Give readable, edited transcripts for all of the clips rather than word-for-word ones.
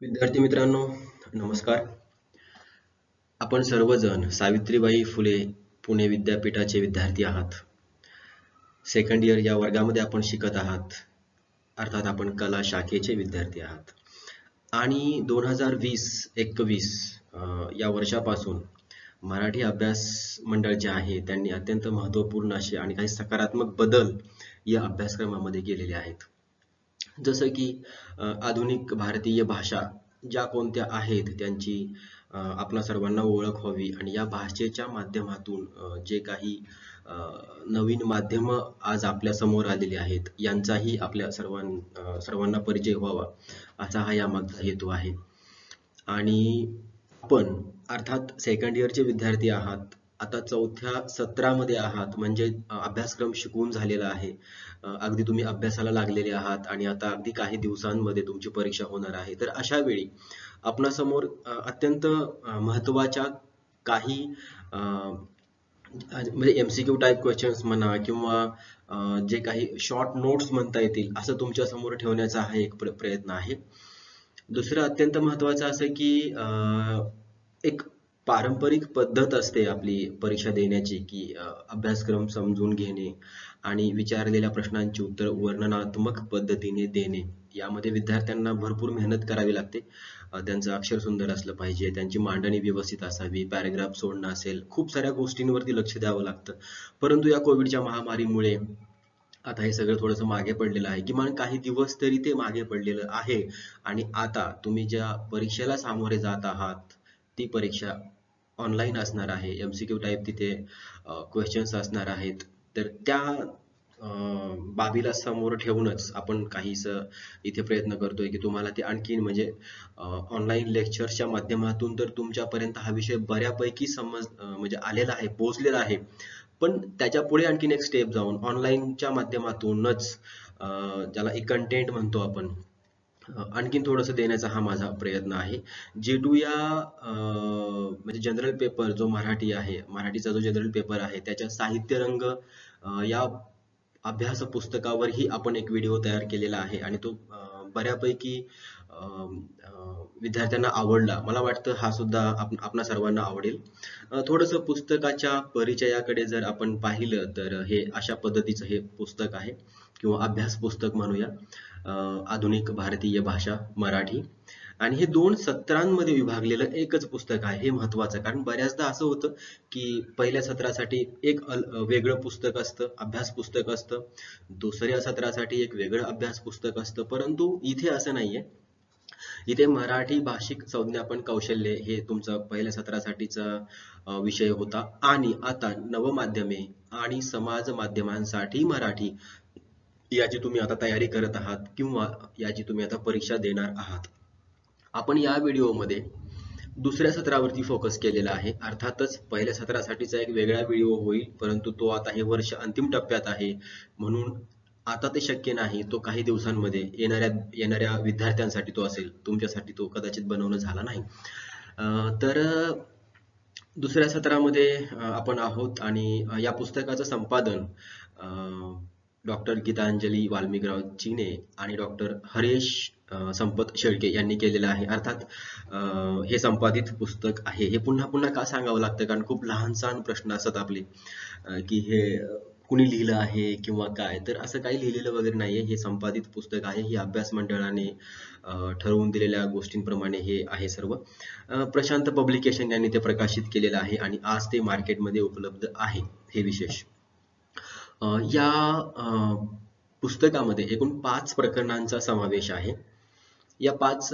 विद्यार्थी मित्रांनो, नमस्कार. आपण सर्वजण सावित्रीबाई फुले पुणे विद्यापीठाचे विद्यार्थी आहात. सेकंड इयर या वर्गामध्ये आपण शिकत आहात. अर्थात आपण कला शाखेचे विद्यार्थी आहात. आणि 2020-21 या वर्षापासून मराठी अभ्यास मंडळ जे आहे त्यांनी अत्यंत महत्त्वपूर्ण असे आणि काही सकारात्मक बदल या अभ्यासक्रमामध्ये केलेले आहेत. जसं की आधुनिक भारतीय भाषा ज्या कोणत्या आहेत त्यांची आपणा सर्वांना ओळख व्हावी आणि या भाषेच्या माध्यमातून जे काही नवीन माध्यमं आज आपल्या समोर आलेली आहेत यांचाही आपल्या सर्वांना परिचय व्हावा असा हा यामागचा हेतू आहे. आणि आपण अर्थात सेकंड इयरचे विद्यार्थी आहात. आता चौथ्या सत्रामध्ये आहात म्हणजे अभ्यासक्रम शिकवून झालेला आहे. अगदी तुम्ही अभ्यासाला लागलेले आहात आणि आता अगदी काही दिवसांमध्ये तुमची परीक्षा होणार आहे. तर अशा वेळी आपणासमोर अत्यंत महत्त्वाच्या काही म्हणजे MCQ टाईप क्वेश्चन्स म्हणा किंवा जे काही शॉर्ट नोट्स म्हणता येतील असं तुमच्या समोर ठेवण्याचा हा एक प्रयत्न आहे. दुसरं अत्यंत महत्त्वाचं असं की एक पारंपरिक पद्धत असते आपली परीक्षा देण्याची की अभ्यासक्रम समजून घेणे आणि विचारलेल्या प्रश्नांची उत्तर वर्णनात्मक पद्धतीने देणे. यामध्ये विद्यार्थ्यांना भरपूर मेहनत करावी लागते. त्यांचं अक्षर सुंदर असलं पाहिजे, त्यांची मांडणी व्यवस्थित असावी, पॅराग्राफ सोडणं असेल, खूप साऱ्या गोष्टींवरती लक्ष द्यावं लागतं. परंतु या कोविडच्या महामारीमुळे आता हे सगळं थोडंसं मागे पडलेलं आहे. किमान काही दिवस तरी ते मागे पडलेलं आहे. आणि आता तुम्ही ज्या परीक्षेला सामोरे जात आहात ती परीक्षा ऑनलाईन असणार आहे. MCQ टाईप तिथे क्वेश्चन्स असणार आहेत. तर त्या बाबीला समोर ठेवूनच आपण काहीसं इथे प्रयत्न करतोय की तुम्हाला ते आणखीन म्हणजे ऑनलाईन लेक्चर्सच्या माध्यमातून तर तुमच्यापर्यंत हा विषय बऱ्यापैकी म्हणजे आलेला आहे, पोहोचलेला आहे. पण त्याच्या पुढे आणखीन एक स्टेप जाऊन ऑनलाईनच्या माध्यमातूनच ज्याला एक कंटेंट म्हणतो आपण आणखीन थोडंसं देण्याचा हा माझा प्रयत्न आहे. G2 या म्हणजे जनरल पेपर जो मराठी आहे, मराठीचा जो जनरल पेपर आहे त्याच्या साहित्य रंग या अभ्यास पुस्तकावरही आपण एक व्हिडिओ तयार केलेला आहे आणि तो बऱ्यापैकी विद्यार्थ्यांना आवडला. मला वाटतं हा सुद्धा आपणा सर्वांना आवडेल. थोडंसं पुस्तकाच्या परिचयाकडे जर आपण पाहिलं तर हे अशा पद्धतीचं हे पुस्तक आहे किंवा अभ्यास पुस्तक म्हणूया. आधुनिक भारतीय भाषा मराठी आणि हे 2 सत्रांमध्ये विभागलेलं एकच पुस्तक आहे. हे महत्त्वाचं कारण बऱ्याचदा असं होतं की पहिल्या सत्रासाठी एक वेगळं पुस्तक असतं, अभ्यास पुस्तक असतं. दुसऱ्या सत्रासाठी एक वेगळं अभ्यास पुस्तक असतं. परंतु इथे असं नाहीये. इथे मराठी भाषिक संज्ञापन कौशल्य हे तुमचं पहिल्या सत्रासाठीचा विषय होता आणि आता नवमाध्यमे आणि समाज माध्यमांसाठी मराठी याची तुम्ही आता तयारी करत आहात किंवा याची तुम्ही आता परीक्षा देणार आहात. आपण या व्हिडिओमध्ये दुसऱ्या सत्रावरती फोकस केलेला आहे. अर्थातच पहिल्या सत्रासाठीचा एक वेगळा व्हिडिओ होईल, परंतु तो आता हे वर्ष अंतिम टप्प्यात आहे. म्हणून आता ते शक्य नाही. तो काही दिवसांमध्ये येणाऱ्या विद्यार्थ्यांसाठी तो असेल. तुमच्यासाठी तो कदाचित बनवणं झाला नाही. तर दुसऱ्या सत्रामध्ये आपण आहोत आणि या पुस्तकाचं संपादन डॉक्टर गीतांजली वाल्मिकराव चिने आणि डॉक्टर हरेश संपत शेळके यांनी केलेलं आहे. अर्थात हे संपादित पुस्तक आहे. हे पुन्हा पुन्हा का सांगावं लागतं कारण खूप लहान सहान प्रश्न असतात आपले की हे कुणी लिहिलं आहे किंवा काय. तर असं काही लिहिलेलं वगैरे नाहीये. हे संपादित पुस्तक आहे. हे अभ्यास मंडळाने ठरवून दिलेल्या गोष्टींप्रमाणे हे आहे सर्व. प्रशांत पब्लिकेशन यांनी ते प्रकाशित केलेलं आहे आणि आज ते मार्केटमध्ये उपलब्ध आहे. हे विशेष. या पुस्तकामध्ये एकूण 5 प्रकरणांचा समावेश आहे. या 5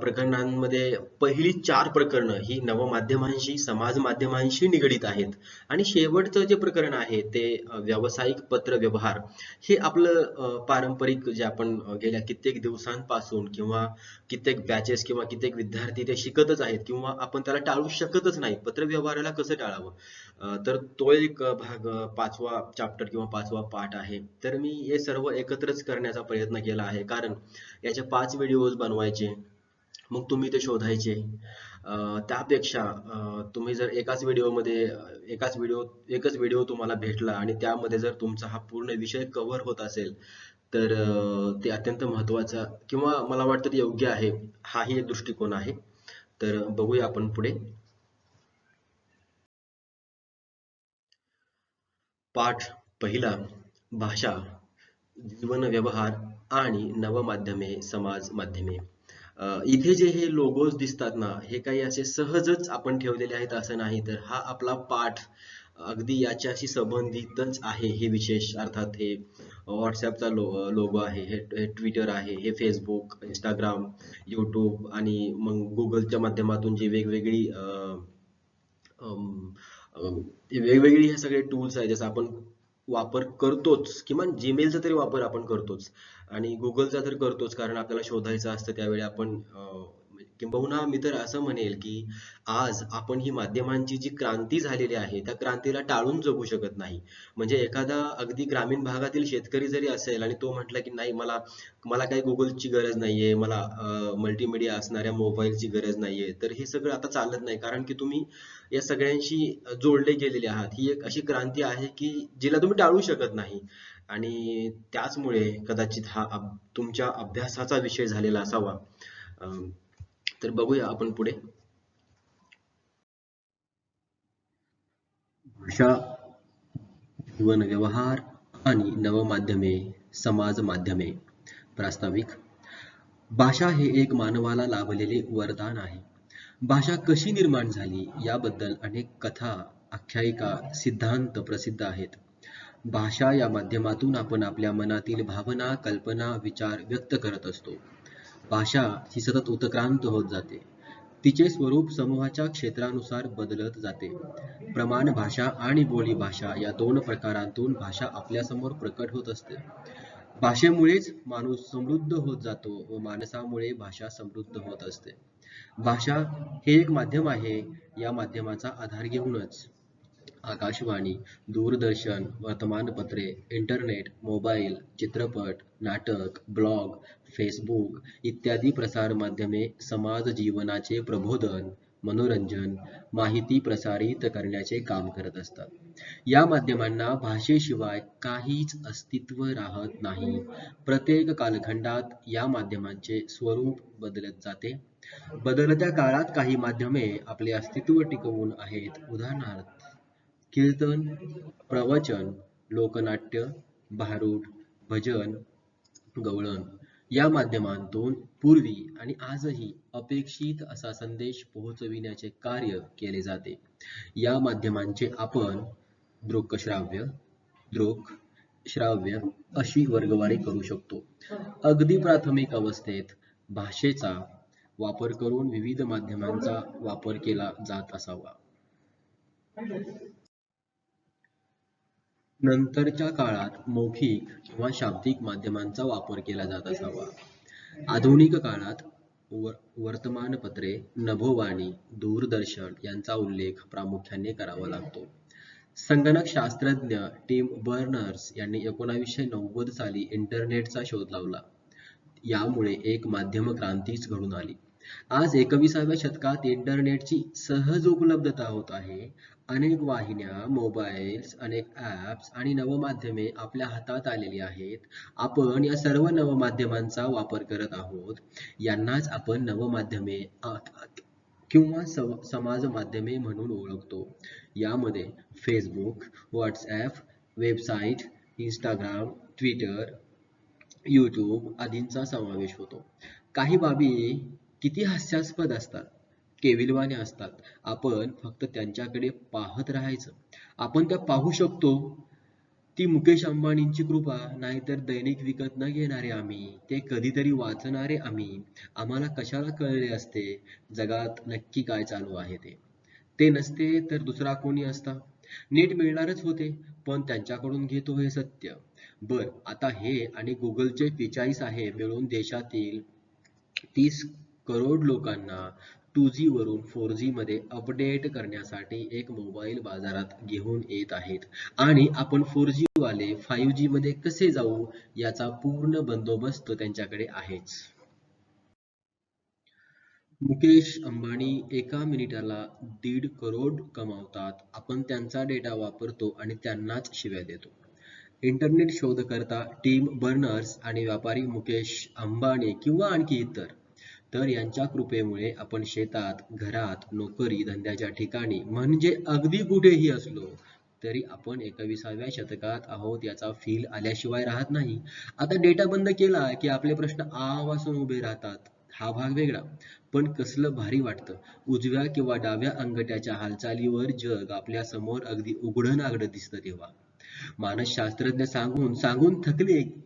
प्रकरणांमध्ये पहिली 4 प्रकरणं ही नवमाध्यमांशी, समाज माध्यमांशी निगडीत आहेत आणि शेवटचं जे प्रकरण आहे ते व्यावसायिक पत्रव्यवहार हे आपलं पारंपरिक जे आपण गेल्या कित्येक दिवसांपासून किंवा कित्येक बॅचेस किंवा कित्येक विद्यार्थी ते शिकतच आहेत किंवा आपण त्याला टाळू शकतच नाही. पत्रव्यवहाराला कसं टाळावं? तर तो एक भाग 5वा चॅप्टर किंवा 5वा पाठ आहे. तर मी हे सर्व एकत्रच करण्याचा प्रयत्न केला आहे कारण याचे 5 व्हिडिओज बनवायचे. मग तुम्ही ते शोधायचे. त्यापेक्षा तुम्ही जर एकाच व्हिडिओमध्ये एकच व्हिडिओ तुम्हाला भेटला आणि त्यामध्ये जर तुमचा हा पूर्ण विषय कव्हर होत असेल तर ते अत्यंत महत्त्वाचा किंवा मला वाटतं ते योग्य आहे. हाही एक दृष्टिकोन आहे. तर बघूया आपण पुढे. पाठ पहिला, भाषा, जीवन व्यवहार आणि नवमाध्यमे, समाज माध्यमे. इथे जे हे लोगोज दिसतात ना, हे काही असे सहजच आपण ठेवलेले आहेत असं नाही. तर हा आपला पाठ अगदी याच्याशी संबंधितच आहे. हे विशेष अर्थात हे WhatsAppचा लोगो आहे, हे ट्विटर आहे, हे फेसबुक, इंस्टाग्राम, यूट्यूब आणि मग गुगलच्या माध्यमातून जी वेगवेगळी अम, अम, वेगवेगळी हे सगळे टूल्स आहेत जसं आपण वापर करतोच किमान जीमेलचा तरी वापर आपण करतोच आणि गुगलचा तर करतोच कारण आपल्याला शोधायचं असतं त्यावेळी आपण किंबहुना मी तर असं म्हणेल की आज आपण ही माध्यमांची जी क्रांती झालेली आहे त्या क्रांतीला टाळून जगू शकत नाही. म्हणजे एखादा अगदी ग्रामीण भागातील शेतकरी जरी असेल आणि तो म्हटला की नाही मला मला काही गुगलची गरज नाहीये मला मल्टीमीडिया असणाऱ्या मोबाईलची गरज नाहीये तर हे सगळं आता चालत नाही कारण की तुम्ही या सगळ्यांशी जोडले गेलेले आहात. ही एक अशी क्रांती आहे की जिला तुम्ही टाळू शकत नाही आणि त्याचमुळे कदाचित हा तुमच्या अभ्यासाचा विषय झालेला असावा. अं, तर बघूया आपण पुढे. भाषा, जीवन व्यवहार आणि नवमाध्यमे, समाज माध्यमे. प्रास्ताविक. भाषा हे एक मानवाला लाभलेले वरदान आहे. भाषा कशी निर्माण झाली याबद्दल अनेक कथा, आख्यायिका, सिद्धांत प्रसिद्ध आहेत. भाषा या माध्यमातून आपण आपल्या मनातील भावना, कल्पना, विचार व्यक्त करत असतो. भाषा ही सतत उत्क्रांत होत जाते. तिचे स्वरूप समूहाच्या क्षेत्रानुसार बदलत जाते. प्रमाण भाषा आणि बोली भाषा या दोन प्रकारांतून भाषा आपल्यासमोर प्रकट होत असते. भाषेमुळेच माणूस समृद्ध होत जातो व माणसामुळे भाषा समृद्ध होत असते. भाषा हे एक माध्यम आहे. या माध्यमाचा आधार घेऊनच आकाशवाणी, दूरदर्शन, वर्तमानपत्रे, इंटरनेट, मोबाईल, चित्रपट, नाटक, ब्लॉग, फेसबुक इत्यादी प्रसारमाध्यमे समाज जीवनाचे प्रबोधन, मनोरंजन, माहिती प्रसारित करण्याचे काम करत असतात. या माध्यमांना भाषेशिवाय काहीच अस्तित्व राहत नाही. प्रत्येक कालखंडात या माध्यमांचे स्वरूप बदलत जाते. बदलत्या काळात काही माध्यमे आपले अस्तित्व टिकवून आहेत. उदाहरणार्थ कीर्तन, प्रवचन, लोकनाट्य, भारूड, भजन, गवळण या माध्यमांतून पूर्वी आणि आजही अपेक्षित असा संदेश पोहोचविण्याचे कार्य केले जाते. या माध्यमांचे आपण दृकश्राव्य, दृक, श्राव्य अशी वर्गवारी करू शकतो. अगदी प्राथमिक अवस्थेत भाषेचा वापर करून विविध माध्यमांचा वापर केला जात असावा. नंतरच्या काळात मौखिक किंवा शाब्दिक माध्यमांचा वापर केला जात असावा. आधुनिक काळात वर्तमानपत्रे, नभोवाणी, दूरदर्शन यांचा उल्लेख प्रामुख्याने करावा लागतो. संगणक शास्त्रज्ञ टिम बर्नर्स यांनी 1990 साली इंटरनेटचा शोध लावला. यामुळे एक माध्यम क्रांतीच घडून आली. आज 21व्या शतकात इंटरनेटची सहज उपलब्धता होत आहे. अनेक वाहिन्या, मोबाईल्स, अनेक ॲप्स आणि नवमाध्यमे आपल्या हातात आलेली आहेत. आपण या सर्व नवमाध्यमांचा वापर करत आहोत. यांनाच आपण नवमाध्यमे किंवा समाज माध्यमे म्हणून ओळखतो. यामध्ये Facebook, WhatsApp, website, Instagram, Twitter, YouTube आदींचा समावेश होतो. काही बाबी किती हास्यास्पद असतात, केविलवाण्या असतात. आपण फक्त त्यांच्याकडे पाहत राहायचं. आपण त्या पाहू शकतो. ती मुकेश अंबानींची कृपा, नाहीतर दैनिक विकत न घेणारे आम्ही, ते कधीतरी वाचणारे आम्ही. आम्हाला कशाला कळले असते जगात नक्की काय चालू आहे ते. ते नसते तर दुसरा कोणी असता. नीट मिळणारच होते, पण त्यांच्याकडून घेतो हे सत्य. बर आता हे आणि गुगलचे 45 आहे मिळून देशातील 30 करोड लोकांना 2G वरून 4G मध्ये अपडेट करण्यासाठी एक मोबाईल बाजारात घेऊन येत आहेत आणि आपण 4G वाले 5G मध्ये कसे जाऊ याचा पूर्ण बंदोबस्त त्यांच्याकडे आहेच. मुकेश अंबानी एका मिनिटाला 1.5 करोड कमावतात. आपण त्यांचा डेटा वापरतो आणि त्यांनाच शिव्या देतो. इंटरनेट शोधकर्ता टिम बर्नर्स आणि व्यापारी मुकेश अंबानी किंवा आणखी इतर. तर यांच्या कृपेमुळे आपण शेतात, घरात, नोकरी, धंद्याच्या ठिकाणी म्हणजे अगदी कुठेही असलो तरी आपण 21व्या शतकात आहोत याचा फील आल्याशिवाय राहत नाही. आता डेटा बंद केला की आपले प्रश्न आ वासून उभे राहतात. हा भाग वेगळा. पण कसलं भारी वाटतं. उजव्या किंवा डाव्या अंगठ्याच्या हालचालीवर जग आपल्या समोर अगदी उघडं नागडं दिसतं तेव्हा. मानसशास्त्रज्ञ सांगून सांगून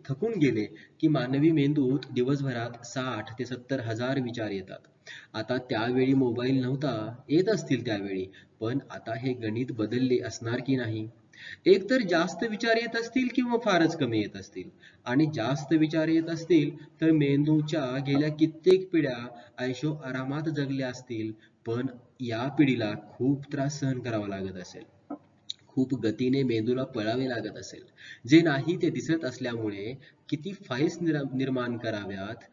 थकून गेले की मानवी मेंदूत दिवसभरात 60 ते 70 हजार विचार येतात. आता त्यावेळी मोबाईल नव्हता, येत असतील त्यावेळी, पण आता हे गणित बदलले असणार की नाही? एकतर जास्त विचार येत असतील किंवा फारच कमी येत असतील. आणि जास्त विचार येत असतील तर मेंदूच्या गेल्या कित्येक पिढ्या ऐशो आरामात जगल्या असतील, पण या पिढीला खूप त्रास सहन करावा लागत असेल. खूप गतीने मेंदूला पळावे लागत असेल. जे नाही ते दिसत असल्यामुळे किती फाईल्स निर्माण कराव्यात,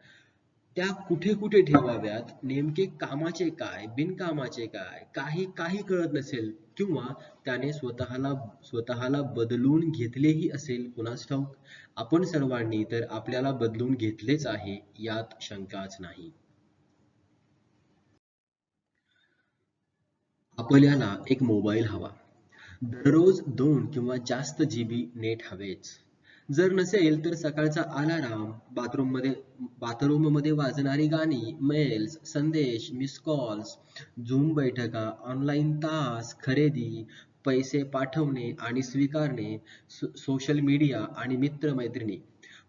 त्या कुठे कुठे ठेवाव्यात, नेमके कामाचे काय, बिनकामाचे काय, काही काही कळत नसेल किंवा त्याने स्वतःला बदलून घेतलेही असेल कुणास ठाऊक. आपण सर्वांनी तर आपल्याला बदलून घेतलेच आहे यात शंकाच नाही. आपल्याला एक मोबाईल हवा. दररोज 2 किंवा जास्त GB नेट हवेच. जर नसेल तर सकाळचा अलार्म, बाथरूममध्ये वाजणारी गाणी, मेल्स, संदेश, मिस कॉल्स, झूम बैठका, ऑनलाईन तास, खरेदी, पैसे पाठवणे आणि स्वीकारणे, सोशल मीडिया आणि मित्र-मैत्रिणी,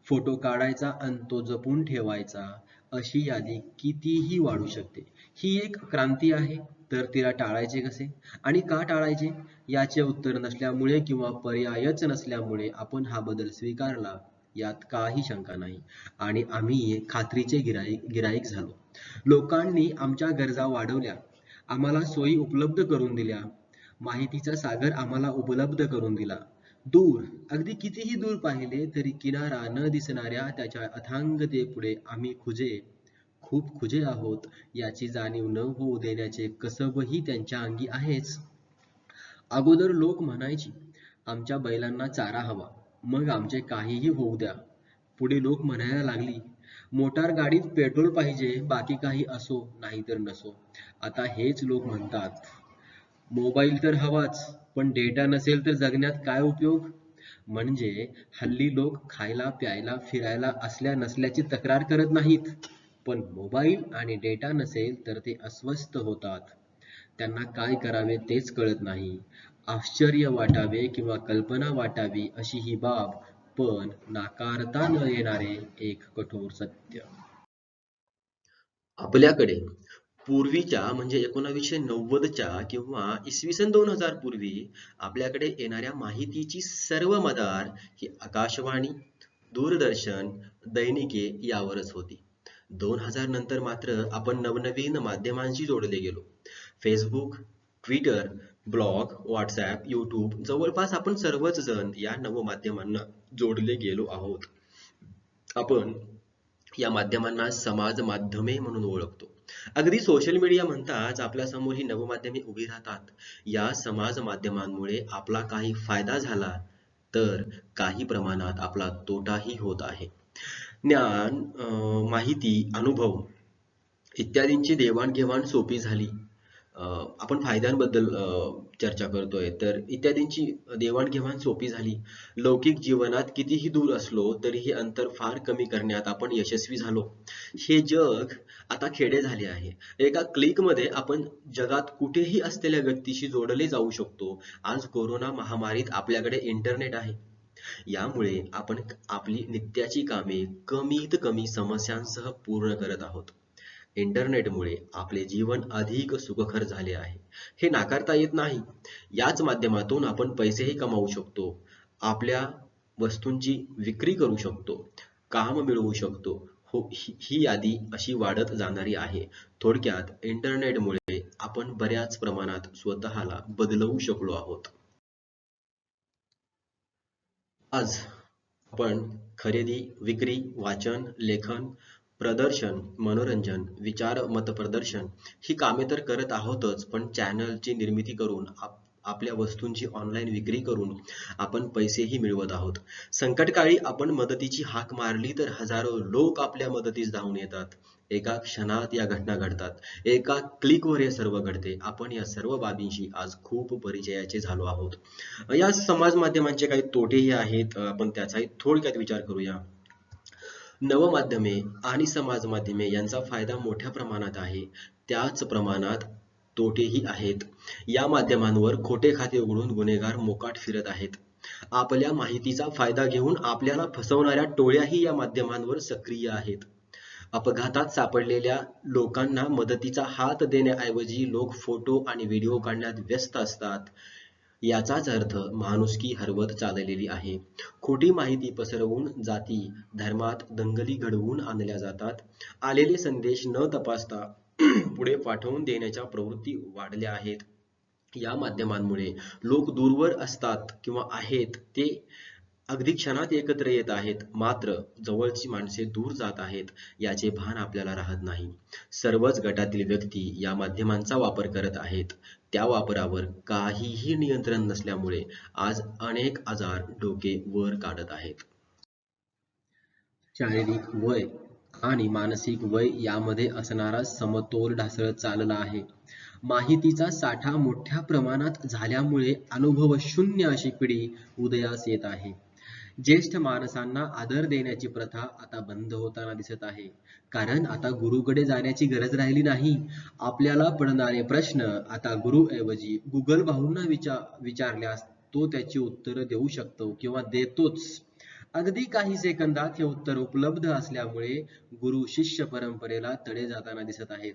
फोटो काढायचा आणि तो जपून ठेवायचा, अशी यादी कितीही वाढू शकते. ही एक क्रांती आहे, तर तिला टाळायचे कसे? आणि का टाळायचे? याचे उत्तर नसल्यामुळे किंवा पर्यायच नसल्यामुळे आपण हा बदल स्वीकारला यात काही शंका नाही. आणि आम्ही खात्रीचे गिराईक झालो. लोकांनी आमच्या गरजा वाढवल्या, आम्हाला सोयी उपलब्ध करून दिल्या, माहितीचा सागर आम्हाला उपलब्ध करून दिला. दूर, अगदी कितीही दूर पाहिले तरी किनारा न दिसणाऱ्या त्याच्या अथांगतेपुढे आम्ही खूप खुजे आहोत याची जाणीव न होऊ देण्याचे कसबही त्यांच्या अंगी आहेच. अगोदर लोक म्हणायची, आमच्या बैलांना चारा हवा, मग आमचे काहीही होऊ द्या. पुढे लोक म्हणायला लागली, मोटार गाडीत पेट्रोल पाहिजे, बाकी काही असो नाहीतर नसो. आता हेच लोक म्हणतात, मोबाईल तर हवाच, पण डेटा नसेल तर जगण्यात काय उपयोग? म्हणजे हल्ली लोक खायला, प्यायला, फिरायला असल्या नसल्याची तक्रार करत नाहीत, पण मोबाईल आणि डेटा नसेल तर ते अस्वस्थ होतात. त्यांना काय करावे तेच कळत नाही. आश्चर्य वाटावे किंवा कल्पना वाटावी अशी ही बाब, पण नाकारता न येणारे एक कठोर सत्य. आपल्याकडे पूर्वीच्या म्हणजे 1990च्या किंवा इसवी सन 2000 पूर्वी आपल्याकडे येणाऱ्या माहितीची सर्व मदार ही आकाशवाणी, दूरदर्शन, दैनिके यावरच होती. 2000 नंतर मात्र आपण नवनवीन माध्यमांशी जोडले गेलो. Facebook, Twitter, blog, WhatsApp, YouTube जवळपास आपण सर्वच जण या नवमाध्यमांना जोडले गेलो आहोत. आपण या माध्यमांना समाज माध्यमे म्हणून ओळखतो. अगदी सोशल मीडिया म्हणताच आपल्यासमोर ही नवमाध्यमे उभी राहतात. या समाज माध्यमांमुळे आपला काही फायदा झाला तर काही प्रमाणात आपला तोटाही होत आहे. ज्ञान, माहिती, अनुभव इत्यादींची देवाणघेवाण सोपी झाली. आपण फायद्यांबद्दल चर्चा करतोय तर इत्यादींची देवाणघेवाण सोपी झाली. लौकिक जीवनात कितीही दूर असलो तरी हे अंतर फार कमी करण्यात आपण यशस्वी झालो. हे जग आता खेडे झाले आहे. एका क्लिकमध्ये आपण जगात कुठेही असलेल्या व्यक्तीशी जोडले जाऊ शकतो. आज कोरोना महामारीत आपल्याकडे इंटरनेट आहे. यामुळे आपण आपली नित्याची कामे कमीत कमी समस्यांसह पूर्ण करत आहोत. इंटरनेटमुळे आपले जीवन अधिक सुखकर झाले आहे. हे नाकारता येत नाही. याच माध्यमातून आपण पैसेही कमावू शकतो. आपल्या वस्तूंची विक्री करू शकतो. काम मिळवू शकतो. हो, ही यादी अशी वाढत जाणारी आहे. थोडक्यात इंटरनेटमुळे आपण बऱ्याच प्रमाणात स्वतःला बदलवू शकलो आहोत. आज आपण खरेदी, विक्री, वाचन, लेखन, प्रदर्शन, मनोरंजन, विचार मत प्रदर्शन ही कामे तर करत आहोतच, पण चॅनलची निर्मिती करून आपल्या वस्तूंची ऑनलाईन विक्री करून आपण पैसेही मिळवत आहोत. संकटकाळी आपण मदतीची हाक मारली तर हजारो लोक आपल्या मदतीस धावून येतात. एका क्षणात या घटना घडतात. एका क्लिकवर हे सर्व घडते. आपण या सर्व बाबींशी आज खूप परिचयाचे झालो आहोत. या समाज माध्यमांचे काही तोटेही आहेत. आपण त्याचाही थोडक्यात विचार करूया. नवमाध्यमे आणि समाज माध्यमे यांचा फायदा मोठ्या प्रमाणात आहे. त्याच प्रमाणात तोटेही आहेत. या माध्यमांवर खोटे खाते उघडून गुन्हेगार मोकाट फिरत आहेत. आपल्या माहितीचा फायदा घेऊन आपल्याला फसवणाऱ्या टोळ्याही या माध्यमांवर सक्रिय आहेत. अपघातात सापडलेल्या लोकांना मदतीचा हात देण्याऐवजी लोक फोटो आणि व्हिडिओ काढण्यात व्यस्त असतात. याचाच अर्थ माणुसकी हरवत चाललेली आहे. खोटी माहिती पसरवून जाती धर्मात दंगली घडवून आणल्या जातात. आलेले संदेश न तपासता पुढे पाठवून देण्याच्या प्रवृत्ती वाढल्या आहेत. या माध्यमांमुळे लोक दूरवर असतात किंवा आहेत ते अगदी क्षणात एकत्र येत आहेत. मात्र जवळची माणसे दूर जात आहेत याचे भान आपल्याला राहत नाही. सर्वच गटातील व्यक्ती या माध्यमांचा वापर करत आहेत. त्या वापरावर काहीही नियंत्रण नसल्यामुळे आज अनेक आजार डोके वर काढत आहेत. शारीरिक वय आणि मानसिक वय यामध्ये असणारा समतोल ढासळत चालला आहे. माहितीचा साठा मोठ्या प्रमाणात झाल्यामुळे अनुभवशून्य अशी पिढी उदयास येत आहे. ज्येष्ठ माणसांना आदर देण्याची प्रथा आता बंद होताना दिसत आहे. कारण आता गुरुकडे जाण्याची गरज राहिली नाही. आपल्याला पडणारे प्रश्न आता गुरुऐवजी गुगल भाऊंना विचारल्यास तो त्याची उत्तर देऊ शकतो किंवा देतोच. अगदी काही सेकंदात हे उत्तर उपलब्ध असल्यामुळे गुरु शिष्य परंपरेला तडे जाताना दिसत आहेत.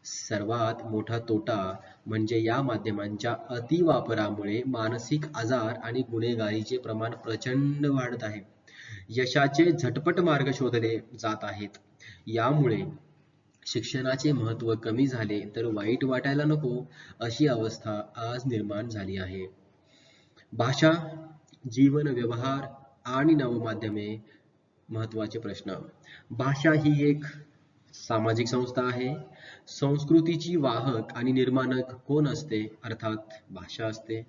सर्वात मोठा तोटा म्हणजे या माध्यमांच्या अतिवापरामुळे मानसिक आजार आणि गुन्हेगारीचे प्रमाण प्रचंड वाढत आहे. यशाचे झटपट मार्ग शोधले जात आहेत. यामुळे शिक्षणाचे महत्त्व कमी झाले तर वाईट वाटायला नको अशी अवस्था आज निर्माण झाली आहे. भाषा, जीवन व्यवहार आणि नवमाध्यमे महत्त्वाचे प्रश्न. भाषा ही एक सामाजिक संस्था आहे. संस्कृतीची वाहक आणि निर्माणक कोण असते? अर्थात भाषा असते.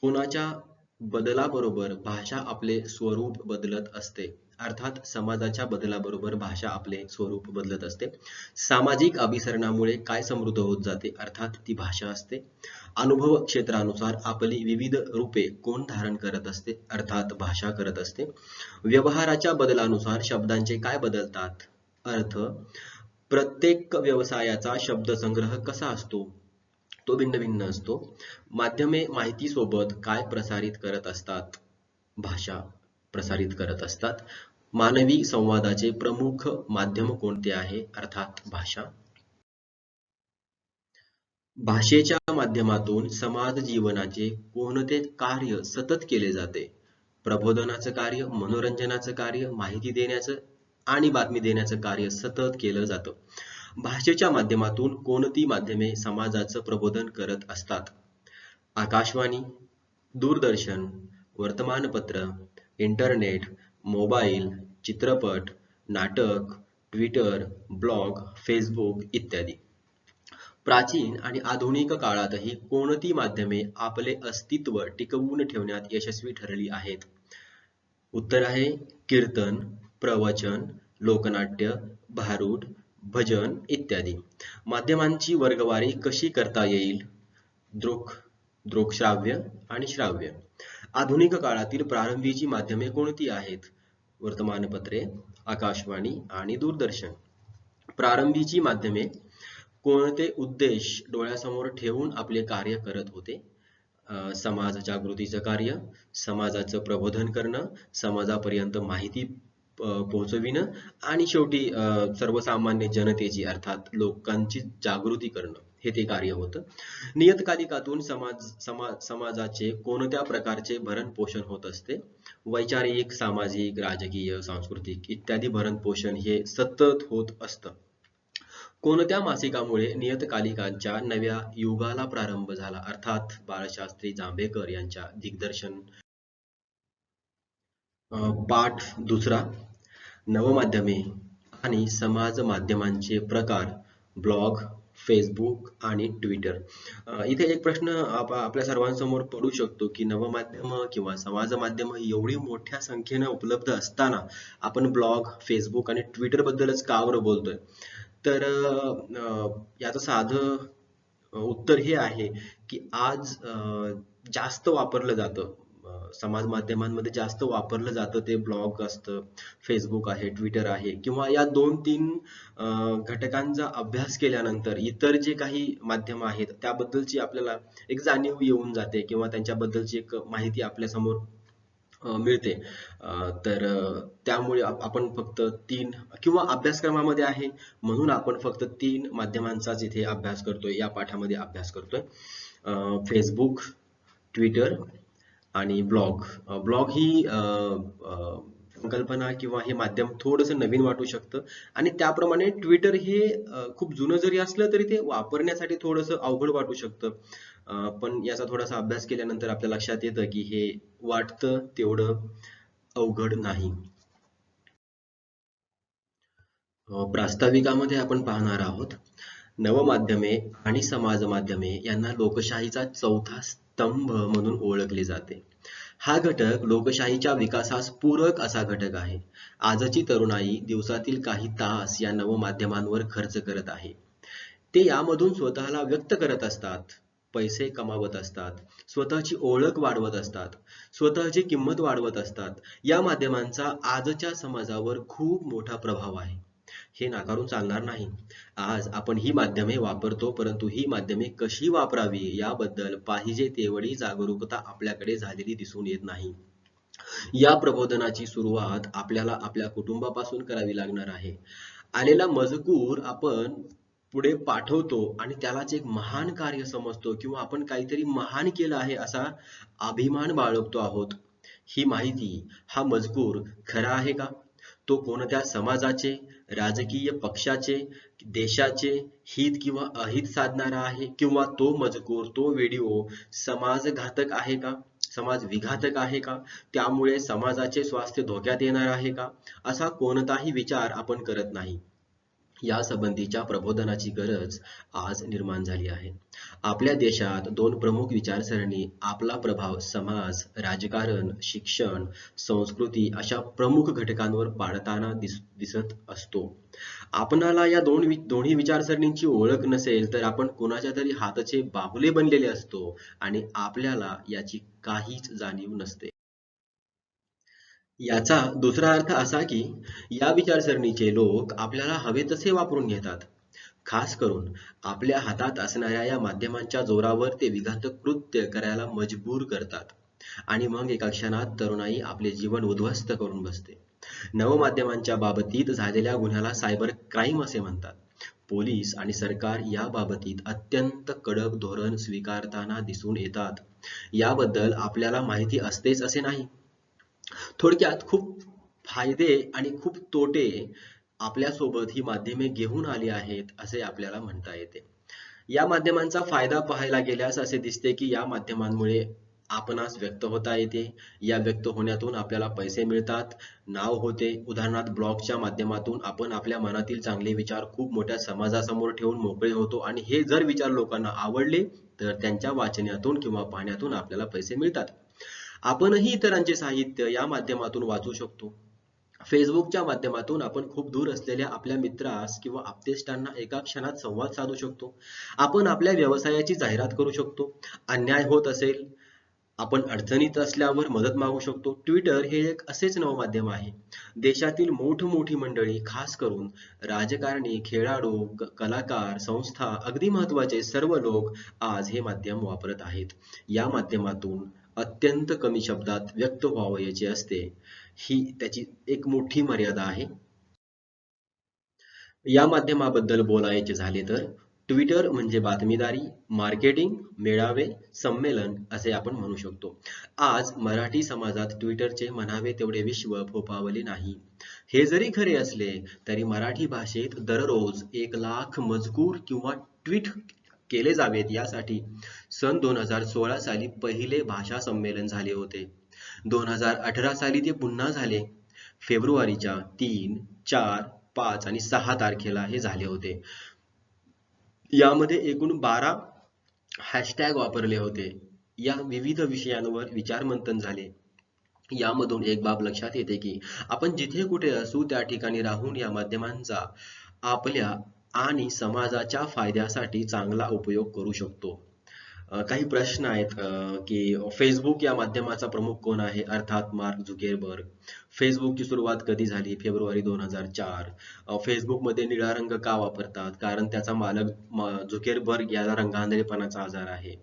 कोणाच्या बदलाबरोबर भाषा आपले स्वरूप बदलत असते. अर्थात समाजाच्या बदलाबरोबर भाषा आपले स्वरूप बदलत असते. सामाजिक अभिसरणामुळे काय समृद्ध होत जाते? अर्थात ती भाषा असते. अनुभव क्षेत्रानुसार आपली विविध रूपे कोण धारण करत असते? अर्थात भाषा करत असते. व्यवहाराच्या बदलानुसार शब्दांचे काय बदलतात? अर्थ. प्रत्येक व्यवसायाचा शब्दसंग्रह कसा असतो? तो भिन्न भिन्न असतो. माध्यमे माहितीसोबत काय प्रसारित करत असतात? भाषा प्रसारित करत असतात. मानवी संवादाचे प्रमुख माध्यम कोणते आहे? अर्थात भाषा. भाषेच्या माध्यमातून समाज जीवनाचे कोणते कार्य सतत केले जाते? प्रबोधनाचं कार्य, मनोरंजनाचं कार्य, माहिती देण्याचं आणि बातमी देण्याचं कार्य सतत केलं जातं. भाषेच्या माध्यमातून कोणती माध्यमे समाजाचं प्रबोधन करत असतात? आकाशवाणी, दूरदर्शन, वर्तमानपत्र, इंटरनेट, मोबाईल, चित्रपट, नाटक, ट्विटर, ब्लॉग, फेसबुक इत्यादी. प्राचीन आणि आधुनिक काळातही कोणती माध्यमे आपले अस्तित्व टिकवून ठेवण्यात यशस्वी ठरली आहेत? उत्तर आहे कीर्तन, प्रवचन, लोकनाट्य, भारूड, भजन इत्यादी. माध्यमांची वर्गवारी कशी करता येईल? दृकश्राव्य आणि श्राव्य. आधुनिक काळातील प्रारंभीची माध्यमे कोणती आहेत? वर्तमानपत्रे, आकाशवाणी आणि दूरदर्शन. प्रारंभीची माध्यमे कोणते उद्देश डोळ्यासमोर ठेवून आपले कार्य करत होते? समाज जागृतीचं कार्य, समाजाचं प्रबोधन करणं, समाजापर्यंत माहिती पोहोचविणं आणि शेवटी सर्वसामान्य जनतेची अर्थात लोकांची जागृती करणं हे ते कार्य होतं. नियतकालिकातून समाजाचे कोणत्या प्रकारचे भरण पोषण होत असते? वैचारिक, सामाजिक, राजकीय, सांस्कृतिक इत्यादी भरण पोषण हे सतत होत असतं. कोणत्या मासिकामुळे नियतकालिकांच्या नव्या युगाला प्रारंभ झाला? अर्थात बाळशास्त्री जांभेकर यांच्या दिग्दर्शन. पाठ दुसरा. नवमाध्यमे आणि समाज माध्यमांचे प्रकार. ब्लॉग, फेसबुक आणि ट्विटर. इथे एक प्रश्न आपल्या सर्वांसमोर पडू शकतो की नवमाध्यम किंवा समाज माध्यम एवढी मोठ्या संख्येने उपलब्ध असताना आपण ब्लॉग, फेसबुक आणि ट्विटर बद्दलच का बरं बोलतोय? तर याचं साधं उत्तर हे आहे की आज जास्त वापरलं जातं, समाज माध्यमांमध्ये जास्त वापरलं जातं ते ब्लॉग असतं, फेसबुक आहे, ट्विटर आहे किंवा या 2-3 घटकांचा अभ्यास केल्यानंतर इतर जे काही माध्यम आहेत त्याबद्दलची आपल्याला एक जाणीव येऊन जाते किंवा त्यांच्याबद्दलची एक माहिती आपल्यासमोर मिळते. तर त्यामुळे आपण फक्त 3 किंवा अभ्यासक्रमामध्ये आहे म्हणून आपण फक्त 3 माध्यमांचाच इथे अभ्यास करतोय, या पाठामध्ये अभ्यास करतोय. फेसबुक, ट्विटर आणि ब्लॉग. ब्लॉग ही संकल्पना किंवा हे माध्यम थोडंसं नवीन वाटू शकतं आणि त्याप्रमाणे ट्विटर हे खूप जुनं जरी असलं तरी ते वापरण्यासाठी थोडंसं अवघड वाटू शकतं. पण याचा थोडासा अभ्यास केल्यानंतर आपल्या लक्षात येतं की हे वाटतं तेवढं अवघड नाही. प्रास्ताविकामध्ये आपण पाहणार आहोत, नवमाध्यमे आणि समाज माध्यमे यांना लोकशाहीचा चौथा स्तंभ म्हणून ओळखले जाते. हा घटक लोकशाहीच्या विकासास पूरक असा घटक आहे. आजची तरुणाई दिवसातील काही तास या नवमाध्यमांवर खर्च करत आहे. ते यामधून स्वतःला व्यक्त करत असतात, पैसे कमावत असतात, स्वतःची ओळख वाढवत असतात, स्वतःची किंमत वाढवत असतात. या माध्यमांचा आजच्या समाजावर खूप मोठा प्रभाव आहे. हे नाकारून चालणार नाही. आज आपण ही माध्यमे वापरतो, परंतु ही माध्यमे कशी वापरावी याबद्दल पाहिजे तेवढी जागरूकता आपल्याकडे झालेली दिसून येत नाही. या प्रबोधनाची सुरुवात आपल्याला आपल्या कुटुंबापासून करावी लागणार आहे. आलेला मजकूर आपण पुढे पाठवतो आणि त्यालाच एक महान कार्य समजतो किंवा आपण काहीतरी महान केलं आहे असा अभिमान बाळगतो आहोत. ही माहिती, हा मजकूर खरा आहे का? तो कोणत्या समाजाचे, राजकीय पक्षाचे, देशाचे हित किंवा अहित साधणारा आहे किंवा तो मजकूर, तो व्हिडिओ समाजघातक आहे का? समाज विघातक आहे का? त्यामुळे समाजाचे स्वास्थ्य धोक्यात येणार आहे का? असा कोणताही विचार आपण करत नाही. या संबंधीच्या प्रबोधनाची गरज आज निर्माण झाली आहे. आपल्या देशात 2 प्रमुख विचारसरणी आपला प्रभाव समाज, राजकारण, शिक्षण, संस्कृती अशा प्रमुख घटकांवर पाडताना दिसत असतो. आपणाला या दोन्ही विचारसरणींची ओळख नसेल तर आपण कुणाच्या तरी हातचे बाहुले बनलेले असतो आणि आपल्याला याची काहीच जाणीव नसते. याचा दुसरा अर्थ असा की या विचारसरणीचे लोक आपल्याला हवे तसे वापरून घेतात. खास करून आपल्या हातात असणाऱ्या या माध्यमांच्या जोरावर ते विघातक कृत्य करायला मजबूर करतात आणि मग एका क्षणात तरुणाई आपले जीवन उद्ध्वस्त करून बसते. नवमाध्यमांच्या बाबतीत झालेल्या गुन्ह्याला सायबर क्राईम असे म्हणतात. पोलीस आणि सरकार या बाबतीत अत्यंत कडक धोरण स्वीकारताना दिसून येतात. याबद्दल आपल्याला माहिती असतेच असे नाही. थोडक्यात खूप फायदे आणि खूप तोटे आपल्यासोबत ही माध्यमे घेऊन आली आहेत असे आपल्याला म्हणता येते. या माध्यमांचा फायदा पाहायला गेल्यास असे दिसते की या माध्यमांमुळे आपणास व्यक्त होता येते. या व्यक्त होण्यातून आपल्याला पैसे मिळतात, नाव होते. उदाहरणार्थ ब्लॉगच्या माध्यमातून आपण आपल्या मनातील चांगले विचार खूप मोठ्या समाजासमोर ठेवून मोकळे होतो आणि हे जर विचार लोकांना आवडले तर त्यांच्या वाचण्यातून किंवा पाहण्यातून आपल्याला पैसे मिळतात. आपणही इतरांचे साहित्य या माध्यमातून वाचू शकतो. फेसबुकच्या माध्यमातून आपण खूप दूर असलेल्या आपल्या मित्रास किंवा आप्तेष्टांना एका क्षणात संवाद साधू शकतो. आपण आपल्या व्यवसायाची जाहिरात करू शकतो. अन्याय होत असेल, आपण अडचणीत असल्यावर मदत मागू शकतो. ट्विटर हे एक असेच नवमाध्यम आहे. देशातील मोठमोठी मंडळी, खास करून राजकारणी, खेळाडू, कलाकार, संस्था, अगदी महत्त्वाचे सर्व लोक आज हे माध्यम वापरत आहेत. या माध्यमातून अत्यंत कमी शब्दात व्यक्त व्हावयाचे असते. ही त्याची एक मोठी मर्यादा आहे. या माध्यमाबद्दल बोलायचे झाले तर ट्विटर म्हणजे बातमीदारी, मार्केटिंग, मेळावे, संमेलन असे आपण म्हणू शकतो. आज मराठी समाजात ट्विटरचे म्हणावे तेवढे विश्व फोफावले नाही. हे जरी खरे असले तरी मराठी भाषेत दररोज 1,00,000 मजकूर किंवा ट्विट केले जावेत यासाठी सन 2016 साली पहिले भाषा संमेलन झाले होते. 2018 साली ते पुन्हा झाले. फेब्रुवारीच्या 3, 4, 5 आणि 6 तारखेला हे झाले होते. यामध्ये एकूण 12 हॅशटॅग वापरले होते. या विविध विषयांवर विचारमंथन झाले. यामधून एक बाब लक्षात येते की आपण जिथे कुठे असू त्या ठिकाणी राहून या माध्यमांचा आपल्या आणि समाजाच्या फायद्यासाठी चांगला उपयोग करू शकतो. काही प्रश्न आहेत की फेसबुक या माध्यमाचा प्रमुख कोण आहे? अर्थात मार्क झुकेरबर्ग. फेसबुकची सुरुवात कधी झाली? फेब्रुवारी 2004. फेसबुकमध्ये निळा रंग का वापरतात? कारण त्याचा मालक झुकेरबर्ग याला रंगांधळेपणाचा आजार आहे.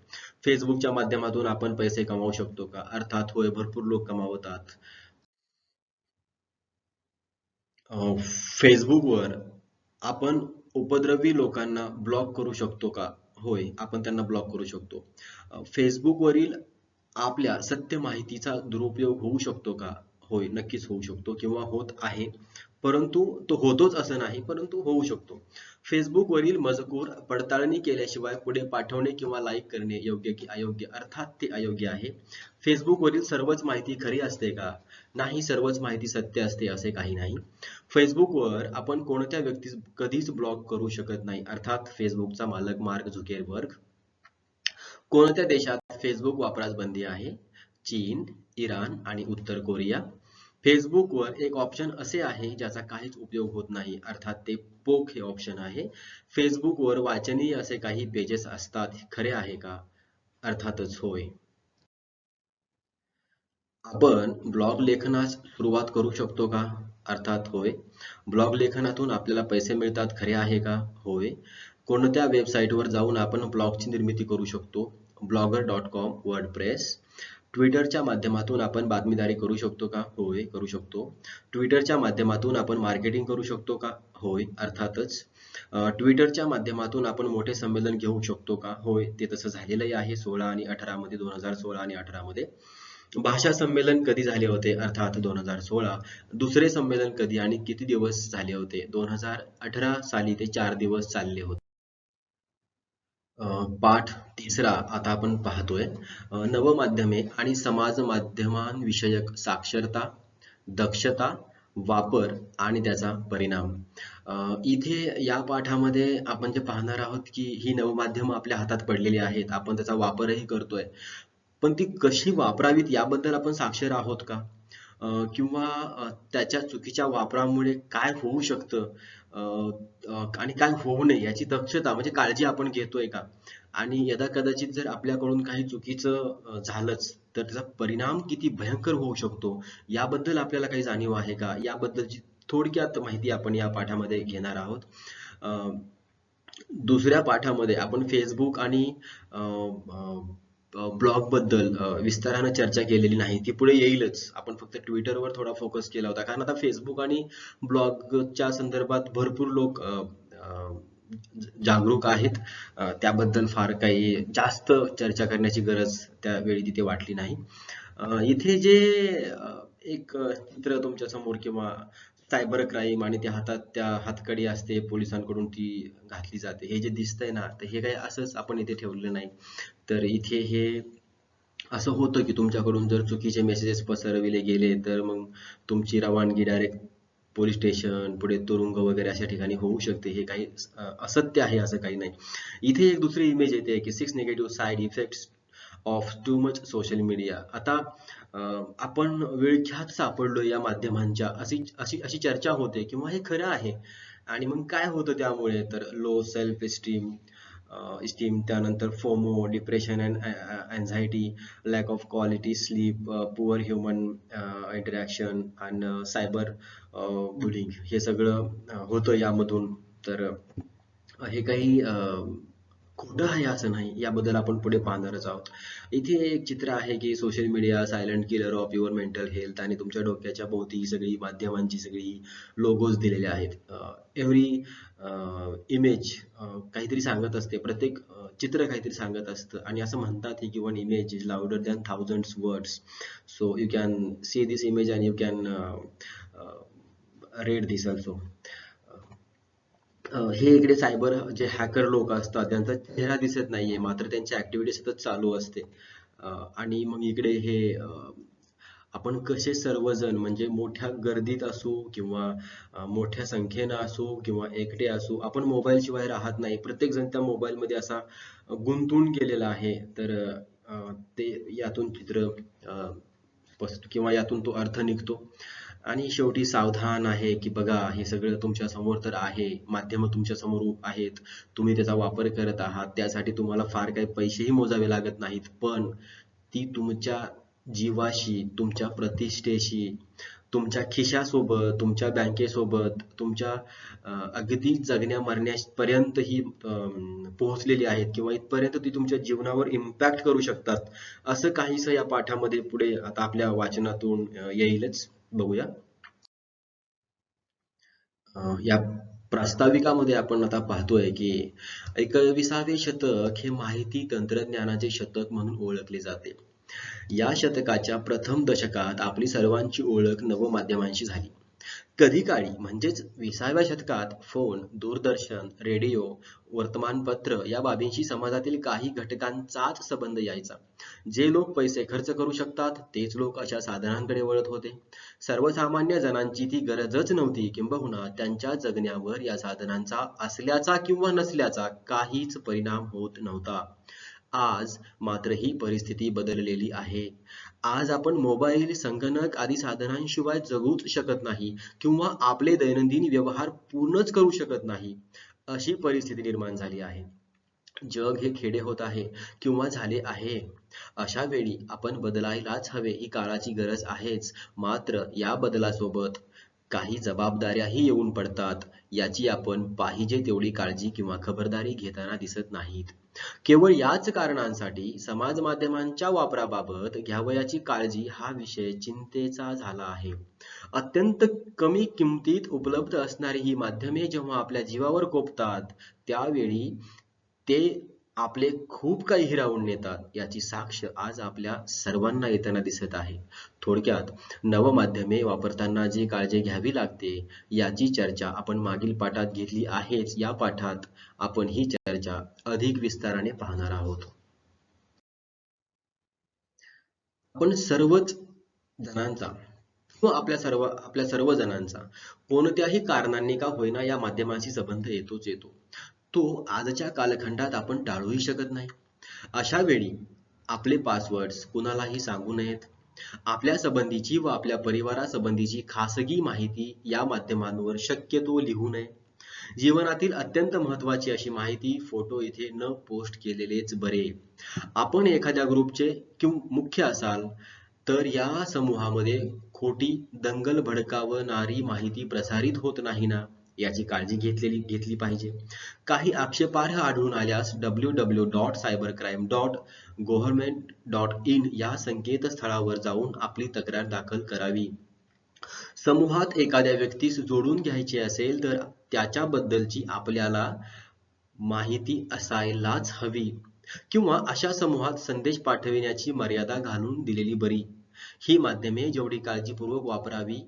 फेसबुकच्या माध्यमातून आपण पैसे कमावू शकतो का? अर्थात होय, भरपूर लोक कमावतात. फेसबुकवर आपण उपद्रवी लोकांना ब्लॉक करू शकतो का? होय, आपण त्यांना ब्लॉक करू शकतो. फेसबुकवरील आपल्या सत्य माहितीचा दुरुपयोग होऊ शकतो का? होय, नक्कीच होऊ शकतो किंवा होत आहे. परंतु तो होतोच असं नाही, परंतु होऊ शकतो. फेसबुकवरील मजकूर पडताळणी केल्याशिवाय पुढे पाठवणे किंवा लाईक करणे योग्य की अयोग्य? अर्थात ते अयोग्य आहे. फेसबुकवरील सर्वच माहिती खरी असते का? नाही, सर्वच माहिती सत्य असते असे काही नाही. फेसबुकवर आपण कोणत्या व्यक्तीस कधीच ब्लॉक करू शकत नाही. अर्थात फेसबुकचा मालक मार्क झुकेरबर्ग. कोणत्या देशात फेसबुक वापरास बंदी आहे? चीन, इराण आणि उत्तर कोरिया. फेसबुकवर एक ऑप्शन असे आहे ज्याचा काहीच उपयोग होत नाही. अर्थात ते पोक हे ऑप्शन आहे. फेसबुकवर वाचनीय असे काही पेजेस असतात. खरे आहे का? अर्थातच होय. आपण ब्लॉग लेखनास सुरुवात करू शकतो का? अर्थात होय. ब्लॉग लेखनातून आपल्याला पैसे मिळतात. खरे आहे का? होय. कोणत्या वेबसाईटवर जाऊन आपण ब्लॉगची निर्मिती करू शकतो? blogger.com, WordPress. ट्विटरच्या माध्यमातून आपण बातमीदारी करू शकतो का? होय, करू शकतो. ट्विटरच्या माध्यमातून आपण मार्केटिंग करू शकतो का? होय, अर्थातच. ट्विटरच्या माध्यमातून आपण मोठे संमेलन घेऊ शकतो का? होय, ते तसं झालेलंही आहे 16 आणि 18 मध्ये, 2016 आणि 18 मध्ये. भाषा संमेलन कधी झाले होते? अर्थात 2016. दुसरे संमेलन कधी आणि किती दिवस झाले होते? 2018 साली ते 4 दिवस चालले होते. पाठ तिसरा आता आपण पाहतोय. नवमाध्यमे आणि समाज माध्यमांविषयक साक्षरता, दक्षता, वापर आणि त्याचा परिणाम. इथे या पाठामध्ये आपण जे पाहणार आहोत की ही नवमाध्यमं आपल्या हातात पडलेली आहेत. आपण त्याचा वापरही करतोय. पण ती कशी वापरावीत याबद्दल आपण साक्षर आहोत का? किंवा त्याच्या चुकीच्या वापरामुळे काय होऊ शकतं आणि काय होऊ नये याची दक्षता म्हणजे काळजी आपण घेतोय का? आणि यदाकदाचित जर आपल्याकडून काही चुकीचं झालंच तर त्याचा परिणाम किती भयंकर होऊ शकतो याबद्दल आपल्याला काही जाणीव आहे का? याबद्दलची थोडक्यात माहिती आपण या पाठामध्ये घेणार आहोत. दुसऱ्या पाठामध्ये आपण फेसबुक आणि ब्लॉग बद्दल विस्तारानं चर्चा केलेली नाही. ती पुढे येईलच. आपण फक्त ट्विटरवर थोडा फोकस केला होता. कारण आता फेसबुक आणि ब्लॉगच्या संदर्भात भरपूर लोक जागरूक आहेत. त्याबद्दल फार काही जास्त चर्चा करण्याची गरज त्यावेळी तिथे वाटली नाही. इथे जे एक चित्र तुमच्या समोर किंवा सायबर क्राईम आणि त्या हातात त्या हातकडी असते पोलिसांकडून ती घातली जाते हे जे दिसतंय ना तर हे काही असंच आपण इथे ठेवलेलं नाही. तर इथे हे असं होतं की तुमच्याकडून जर चुकीचे मेसेजेस पसरविले गेले तर मग तुमची रवानगी डायरेक्ट पोलीस स्टेशन पुढे तुरुंग वगैरे अशा ठिकाणी होऊ शकते. हे काही असत्य आहे असं काही नाही. इथे एक दुसरी इमेज येते की 6 negative side effects of too much social media. आता आपण विळख्यात सापडलो या माध्यमांच्या अशी अशी अशी चर्चा होते किंवा हे खरं आहे. आणि मग काय होतं त्यामुळे तर लो सेल्फ इस्टीम, त्यानंतर FOMO, depression and anxiety, lack of quality sleep, poor human interaction आणि सायबर बुलिंग हे सगळं होतं यामधून. तर हे काही खोटं आहे असं नाही. याबद्दल आपण पुढे पाहणारच आहोत. इथे एक चित्र आहे की social media silent killer of your mental health आणि तुमच्या डोक्याच्या भोवती ही सगळी माध्यमांची सगळी लोगोज दिलेले आहेत. एव्हरी इमेज काहीतरी सांगत असते. प्रत्येक चित्र काहीतरी सांगत असतं आणि असं म्हणतात की one image is louder than thousands words. So you can see this image and you can read this also. हे इकडे सायबर जे हॅकर लोक असतात त्यांचा चेहरा दिसत नाहीये मात्र त्यांची ऍक्टिव्हिटी सतत चालू असते. आणि मग इकडे हे आपण कसे सर्वजण म्हणजे मोठ्या गर्दीत असू किंवा मोठ्या संख्येनं असू किंवा एकटे असू, आपण मोबाईल शिवाय राहत नाही. प्रत्येक जण त्या मोबाईल मध्ये असा गुंतून गेलेला आहे. तर ते यातून चित्र किंवा यातून तो अर्थ निघतो. आणि शेवटी सावधान आहे की बघा, हे सगळं तुमच्या समोर तर आहे, माध्यम तुमच्या समोर आहेत, तुम्ही त्याचा वापर करत आहात, त्यासाठी तुम्हाला फार काही पैसेही मोजावे लागत नाहीत, पण ती तुमच्या जीवाशी, तुमच्या प्रतिष्ठेशी, तुमच्या खिशासोबत, तुमच्या बँकेसोबत, तुमच्या अगदी जगण्या मरण्यापर्यंत ही पोहोचलेली आहेत किंवा इथपर्यंत ती तुमच्या जीवनावर इम्पॅक्ट करू शकतात. असं काहीसं या पाठामध्ये पुढे आता आपल्या वाचनातून येईलच. बघूया. या प्रास्ताविकामध्ये आपण आता पाहतोय की 21वे शतक हे माहिती तंत्रज्ञानाचे शतक म्हणून ओळखले जाते. या शतकाच्या प्रथम दशकात आपली सर्वांची ओळख नवमाध्यमांशी झाली. कधी काळी म्हणजेच 20व्या शतकात फोन, दूरदर्शन, रेडिओ, वर्तमानपत्र या बाबींशी समाजातील काही घटकांचाच संबंध यायचा. जे लोक पैसे खर्च करू शकतात तेच लोक अशा साधनांकडे वळत होते. सर्वसामान्य जणांची ती गरजच नव्हती, किंबहुना त्यांच्या जगण्यावर या साधनांचा असल्याचा किंवा नसल्याचा काहीच परिणाम होत नव्हता. आज मात्र ही परिस्थिती बदललेली आहे. आज आपण मोबाईल, संगणक आदी साधनांशिवाय जगूच शकत नाही किंवा आपले दैनंदिन व्यवहार पूर्णच करू शकत नाही, अशी परिस्थिती निर्माण झाली आहे. जग हे खेडे होत आहे किंवा झाले आहे. अशा वेळी आपण बदलायलाच हवे, ही काळाची गरज आहेच. मात्र या बदलासोबत काही जबाबदाऱ्याही येऊन पडतात, याची आपण पाहिजे तेवढी काळजी किंवा खबरदारी घेताना दिसत नाहीत. केवळ याच कारणांसाठी समाज माध्यमांच्या वापराबाबत घ्यावयाची काळजी हा विषय चिंतेचा झाला आहे. अत्यंत कमी किमतीत उपलब्ध असणारी ही माध्यमे जेव्हा आपल्या जीवावर कोपतात, त्यावेळी ते आपले खूप काही हिरावून नेतात, याची साक्ष आज आपल्या सर्वांना येताना दिसत आहे. थोडक्यात, नवमाध्यमे वापरताना जी काळजी घ्यावी लागते, याची चर्चा आपण मागील पाठात घेतली आहेच. या पाठात आपण ही चर्चा अधिक विस्ताराने पाहणार आहोत. आपण सर्वच जणांचा किंवा आपल्या सर्व जणांचा कोणत्याही कारणांनी का होईना या माध्यमांशी संबंध येतोच येतो. तो आजच्या कालखंडात आपण टाळूही शकत नाही. अशा वेळी आपले पासवर्ड्स कुणालाही सांगू नयेत. आपल्या संबंधीची व आपल्या परिवारासंबंधीची खासगी माहिती या माध्यमांवर शक्यतो लिहू नये. जीवनातील अत्यंत महत्त्वाची अशी माहिती, फोटो इथे न पोस्ट केलेलेच बरे. आपण एखाद्या ग्रुपचे मुख्य असाल तर या समूहामध्ये खोटी, दंगल भडकावणारी माहिती प्रसारित होत नाही ना, याची काळजी घेतली पाहिजे. काही आक्षेपार्ह आढळून आल्यास www.cybercrime.government.in या संकेतस्थळावर जाऊन आपली तक्रार दाखल करावी. समूहात एखाद्या व्यक्तीस जोडून घ्यायचे असेल तर त्याच्याबद्दलची आपल्याला माहिती असायलाच हवी, किंवा अशा समूहात संदेश पाठविण्याची मर्यादा घालून दिलेली बरी. ही माध्यमे जेवढी काळजीपूर्वक वापरावी,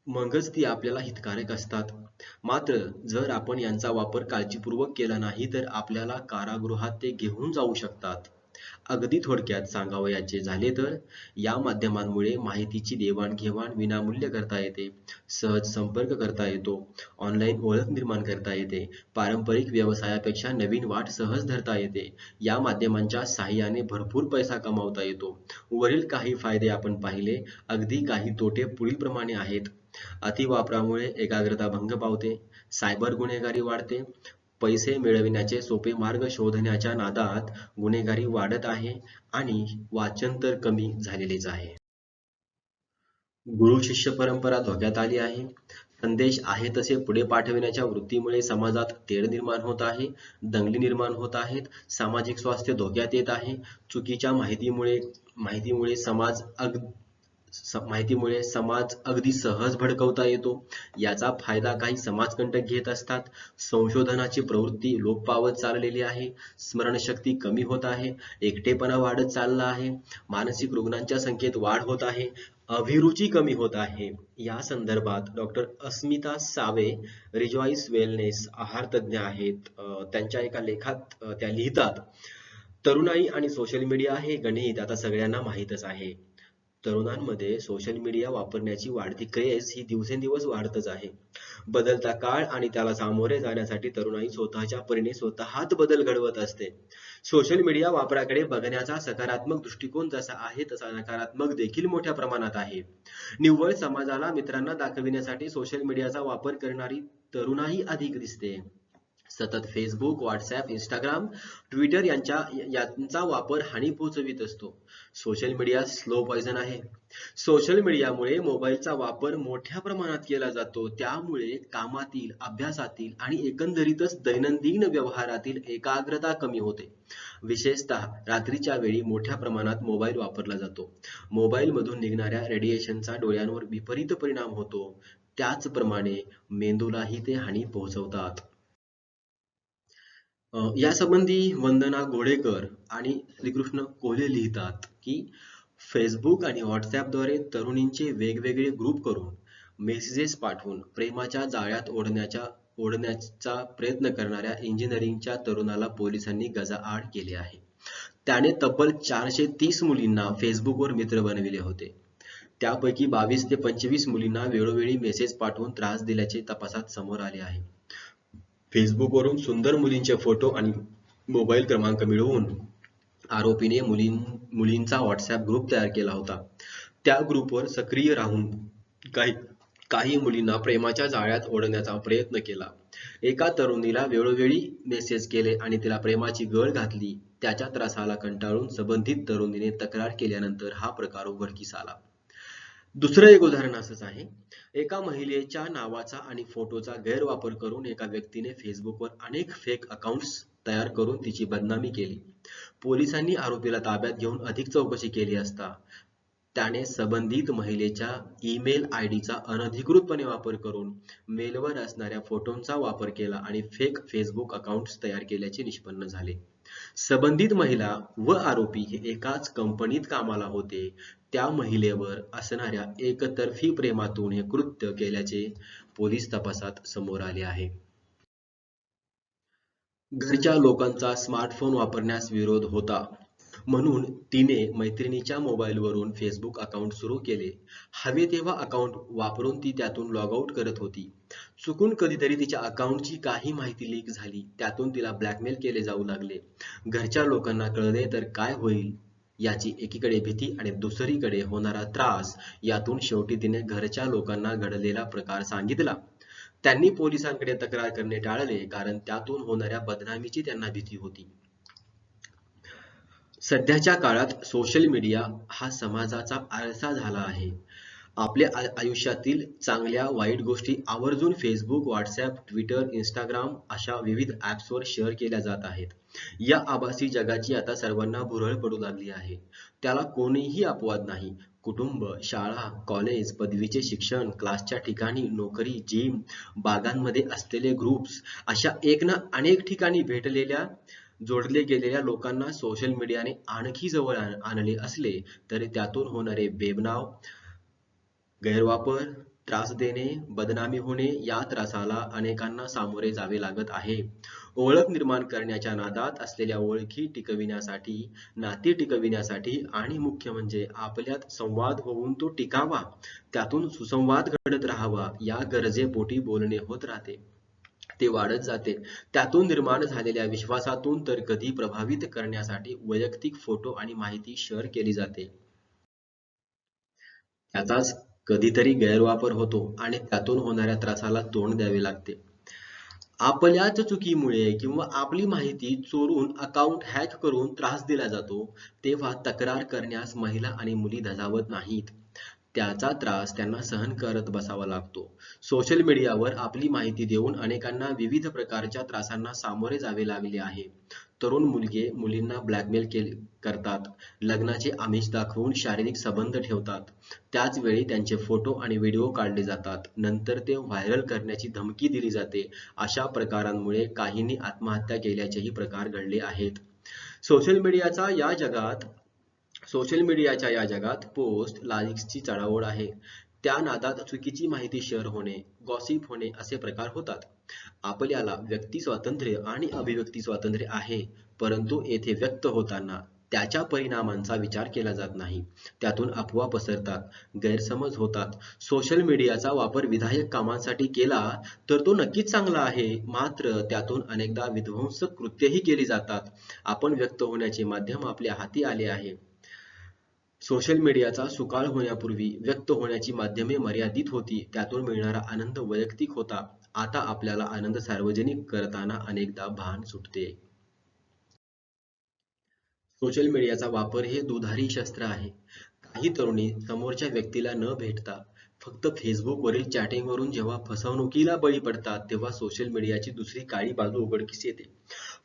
मगच ती आपल्याला हितकारक असतात. मात्र जर आपण यांचा वापर काळजीपूर्वक केला नाही तर आपल्याला कारागृहात ते घेऊन जाऊ शकतात. अगदी थोडक्यात सांगावयाचे झाले तर या माध्यमांमुळे माहितीची देवाणघेवाण विनामूल्य करता येते, सहज संपर्क करता येतो, ऑनलाईन ओळख निर्माण करता येते, पारंपरिक व्यवसायापेक्षा नवीन वाट सहज धरता येते. या माध्यमांच्या साहाय्याने भरपूर पैसा कमावता येतो. वरील काही फायदे आपण पाहिले, अगदी काही तोटे पुढीलप्रमाणे आहेत. अतिवापरामुळे एकाग्रता भंग पावते, सायबर गुन्हेगारी वाढते, पैसे मिळविण्याचे सोपे मार्ग शोधण्याच्या नादात गुन्हेगारी वाढत आहे आणि वाचन तर कमी झालेलेच आहे. गुरु शिष्य परंपरा धोक्यात आली आहे. संदेश आहे तसे पुढे पाठविण्याच्या वृत्तीमुळे समाजात तेढ निर्माण होत आहे, दंगली निर्माण होत आहेत, सामाजिक स्वास्थ्य धोक्यात येत आहे. चुकीच्या माहितीमुळे समाज अगदी सहज भडकवता येतो. याचा फायदा काही समाजकंटक घेत असतात. संशोधनाची प्रवृत्ती लोप पावत चाललेली आहे. स्मरणशक्ती कमी होत आहे. एकटेपणा वाढत चालला आहे. मानसिक रुग्णांच्या संख्येत वाढ होत आहे. अभिरुची कमी होत आहे. या संदर्भात डॉक्टर अस्मिता सावे, रिजॉईस वेलनेस आहार तज्ज्ञ आहेत, त्यांच्या एका लेखात त्या लिहितात, तरुणाई आणि सोशल मीडिया हे गणित आता सगळ्यांना माहीतच आहे. तरुणांमध्ये सोशल मीडिया वापरण्याची वाढती क्रेझ ही दिवसेंदिवस वाढतच आहे. बदलता काळ आणि त्याला सामोरे जाण्यासाठी तरुणाई स्वतःच्या परीने स्वतःच बदल घडवत असते. सोशल मीडिया वापराकडे बघण्याचा सकारात्मक दृष्टिकोन जसा आहे तसा नकारात्मक देखील मोठ्या प्रमाणात आहे. निव्वळ समाजाला मित्रांना दाखविण्यासाठी सोशल मीडियाचा वापर करणारी तरुणाई अधिक दिसते. सतत फेसबुक, व्हॉट्सॲप, इंस्टाग्राम, ट्विटर यांचा वापर हानी पोहोचवित असतो. सोशल मीडिया स्लो पॉइझन आहे. सोशल मीडियामुळे मोबाईलचा वापर मोठ्या प्रमाणात केला जातो. त्यामुळे कामातील, अभ्यासातील आणि एकंदरीतच दैनंदिन व्यवहारातील एकाग्रता कमी होते. विशेषतः रात्रीच्या वेळी मोठ्या प्रमाणात मोबाईल वापरला जातो. मोबाईलमधून निघणाऱ्या रेडिएशनचा डोळ्यांवर विपरीत परिणाम होतो. त्याचप्रमाणे मेंदूलाही ते हानी पोहोचवतात. यासंबंधी वंदना घोडेकर आणि श्रीकृष्ण कोल्हे लिहितात की फेसबुक आणि व्हॉट्सॲपद्वारे तरुणींचे वेगवेगळे ग्रुप करून मेसेजेस पाठवून प्रेमाच्या जाळ्यात ओढण्याचा प्रयत्न करणाऱ्या इंजिनिअरिंगच्या तरुणाला पोलिसांनी गजाआड केले आहे. त्याने तब्बल 430 मुलींना फेसबुकवर मित्र बनविले होते. त्यापैकी 22 ते 25 मुलींना वेळोवेळी मेसेज पाठवून त्रास दिल्याचे तपासात समोर आले आहे. फेसबुकवरून सुंदर मुलींचे फोटो आणि मोबाईल क्रमांक मिळवून आरोपीने मुलींचा व्हॉट्सॲप ग्रुप तयार केला होता. त्या ग्रुपवर सक्रिय राहून काही काही मुलींना प्रेमाच्या जाळ्यात ओढण्याचा प्रयत्न केला. एका तरुणीला वेळोवेळी मेसेज केले आणि तिला प्रेमाची गळ घातली. त्याच्या त्रासाला कंटाळून संबंधित तरुणीने तक्रार केल्यानंतर हा प्रकार उघडकीस आला. दुसरं एक उदाहरण असंच आहे. एका महिलेच्या नावाचा आणि फोटोचा गैरवापर करून एका व्यक्तीने फेसबुकवर अनेक फेक अकाउंट्स तयार करून तिची बदनामी केली. पोलिसांनी आरोपीला ताब्यात घेऊन अधिक चौकशी केली असता त्याने संबंधित महिलेच्या ईमेल आयडीचा अनधिकृतपणे वापर करून मेलवर असणाऱ्या फोटोंचा वापर केला आणि फेक फेसबुक अकाउंट्स तयार केल्याचे निष्पन्न झाले. संबंधित महिला व आरोपी हे एकाच कंपनीत कामाला होते. त्या महिलेवर असणाऱ्या एकतर्फी प्रेमातून हे कृत्य केल्याचे पोलीस तपासात समोर आले आहे. घरच्या लोकांचा स्मार्टफोन वापरण्यास विरोध होता म्हणून तिने मैत्रिणीच्या मोबाईलवरून फेसबुक अकाउंट सुरू केले. हवे तेव्हा अकाउंट वापरून ती त्यातून लॉग आउट करत होती. चुकून कधीतरी तिच्या अकाउंटची काही माहिती लीक झाली. त्यातून तिला ब्लॅकमेल केले जाऊ लागले. घरच्या लोकांना कळले तर काय होईल याची एकीकडे भीती आणि दुसरीकडे होणारा त्रास. यातून शेवटी तिने घरच्या लोकांना घडलेला प्रकार सांगितला. त्यांनी पोलिसांकडे तक्रार करणे टाळले कारण त्यातून होणाऱ्या बदनामीची त्यांना भीती होती. सध्याच्या काळात सोशल मीडिया हा समाजाचा आरसा झाला आहे. आपल्या आयुष्यातील चांगल्या वाईट गोष्टी आवर्जून फेसबुक, व्हॉट्सॲप, ट्विटर, इंस्टाग्राम अशा विविध ॲप्सवर शेअर केल्या जात आहेत. या आभासी जगाची आता सर्वांना भुरळ पडू लागली आहे. त्याला कोणीही अपवाद नाही. कुटुंब, शाळा, कॉलेज, पदवीचे शिक्षण, क्लासच्या ठिकाणी, नोकरी, जिम, बागांमध्ये असलेले ग्रुप्स अशा एक ना अनेक ठिकाणी जोडले गेलेल्या लोकांना सोशल मीडियाने आणखी जवळ आणले असले तरी त्यातून होणारे बेबनाव, गैरवापर, त्रास देणे, बदनामी होणे या त्रासाला अनेकांना सामोरे जावे लागत आहे. ओळख निर्माण करण्याच्या नादात असलेल्या ओळखी टिकविण्यासाठी, नाती टिकविण्यासाठी आणि मुख्य म्हणजे आपल्यात संवाद होऊन तो टिकावा, त्यातून सुसंवाद घडत राहावा या गरजेपोटी बोलणे होत राहते. ते वाढत जाते. त्यातून निर्माण झालेल्या विश्वासातून तर कधी प्रभावित करण्यासाठी वैयक्तिक फोटो आणि माहिती शेअर केली जाते. त्याचाच कधीतरी गैरवापर होतो आणि त्यातून होणाऱ्या त्रासाला तोंड द्यावे लागते. आपल्याच चुकीमुळे किंवा आपली माहिती चोरून अकाउंट हॅक करून त्रास दिला जातो तेव्हा तक्रार करण्यास महिला आणि मुली धजावत नाहीत. त्याचा त्रास त्यांना सहन करत बसावा लागतो. सोशल मीडियावर आपली माहिती देऊन अनेकांना विविध प्रकारच्या त्रासांना सामोरे जावे लागले आहे. तरुण मुलगे मुलींना ब्लॅकमेल करतात, लग्नाचे आमिष दाखवून शारीरिक संबंध ठेवतात. त्याच वेळी त्यांचे फोटो आणि व्हिडिओ काढले जातात. नंतर ते व्हायरल करण्याची धमकी दिली जाते. अशा प्रकारांमुळे काहींनी आत्महत्या केल्याचेही प्रकार घडले आहेत. सोशल मीडियाच्या या जगात पोस्ट, लाईक्सची चढाओढ आहे. त्या नादात चुकीची माहिती शेअर होणे, गॉसिप होणे असे प्रकार होतात. आपल्याला व्यक्ती स्वातंत्र्य आणि अभिव्यक्ती स्वातंत्र्य आहे, परंतु येथे व्यक्त होताना त्याच्या परिणामांचा विचार केला जात नाही. त्यातून अफवा पसरतात, गैरसमज होतात. सोशल मीडियाचा वापर विधायक कामांसाठी केला तर तो नक्कीच चांगला आहे. मात्र त्यातून अनेकदा विध्वंसक कृत्येही केली जातात. आपण व्यक्त होण्याचे माध्यम आपल्या हाती आले आहे. सोशल मीडियाचा सुकाळ होण्यापूर्वी व्यक्त होण्याची माध्यमे मर्यादित होती. त्यातून मिळणारा आनंद वैयक्तिक होता. आता आपल्याला आनंद सार्वजनिक करताना अनेकदा भान सुटते. सोशल मीडियाचा वापर हे दुधारी शस्त्र आहे. काही तरुणी समोरच्या व्यक्तीला न भेटता फक्त फेसबुकवरील चॅटिंगवरून जेव्हा फसवणुकीला बळी पडतात, तेव्हा सोशल मीडियाची दुसरी काळी बाजू उघडकीस येते.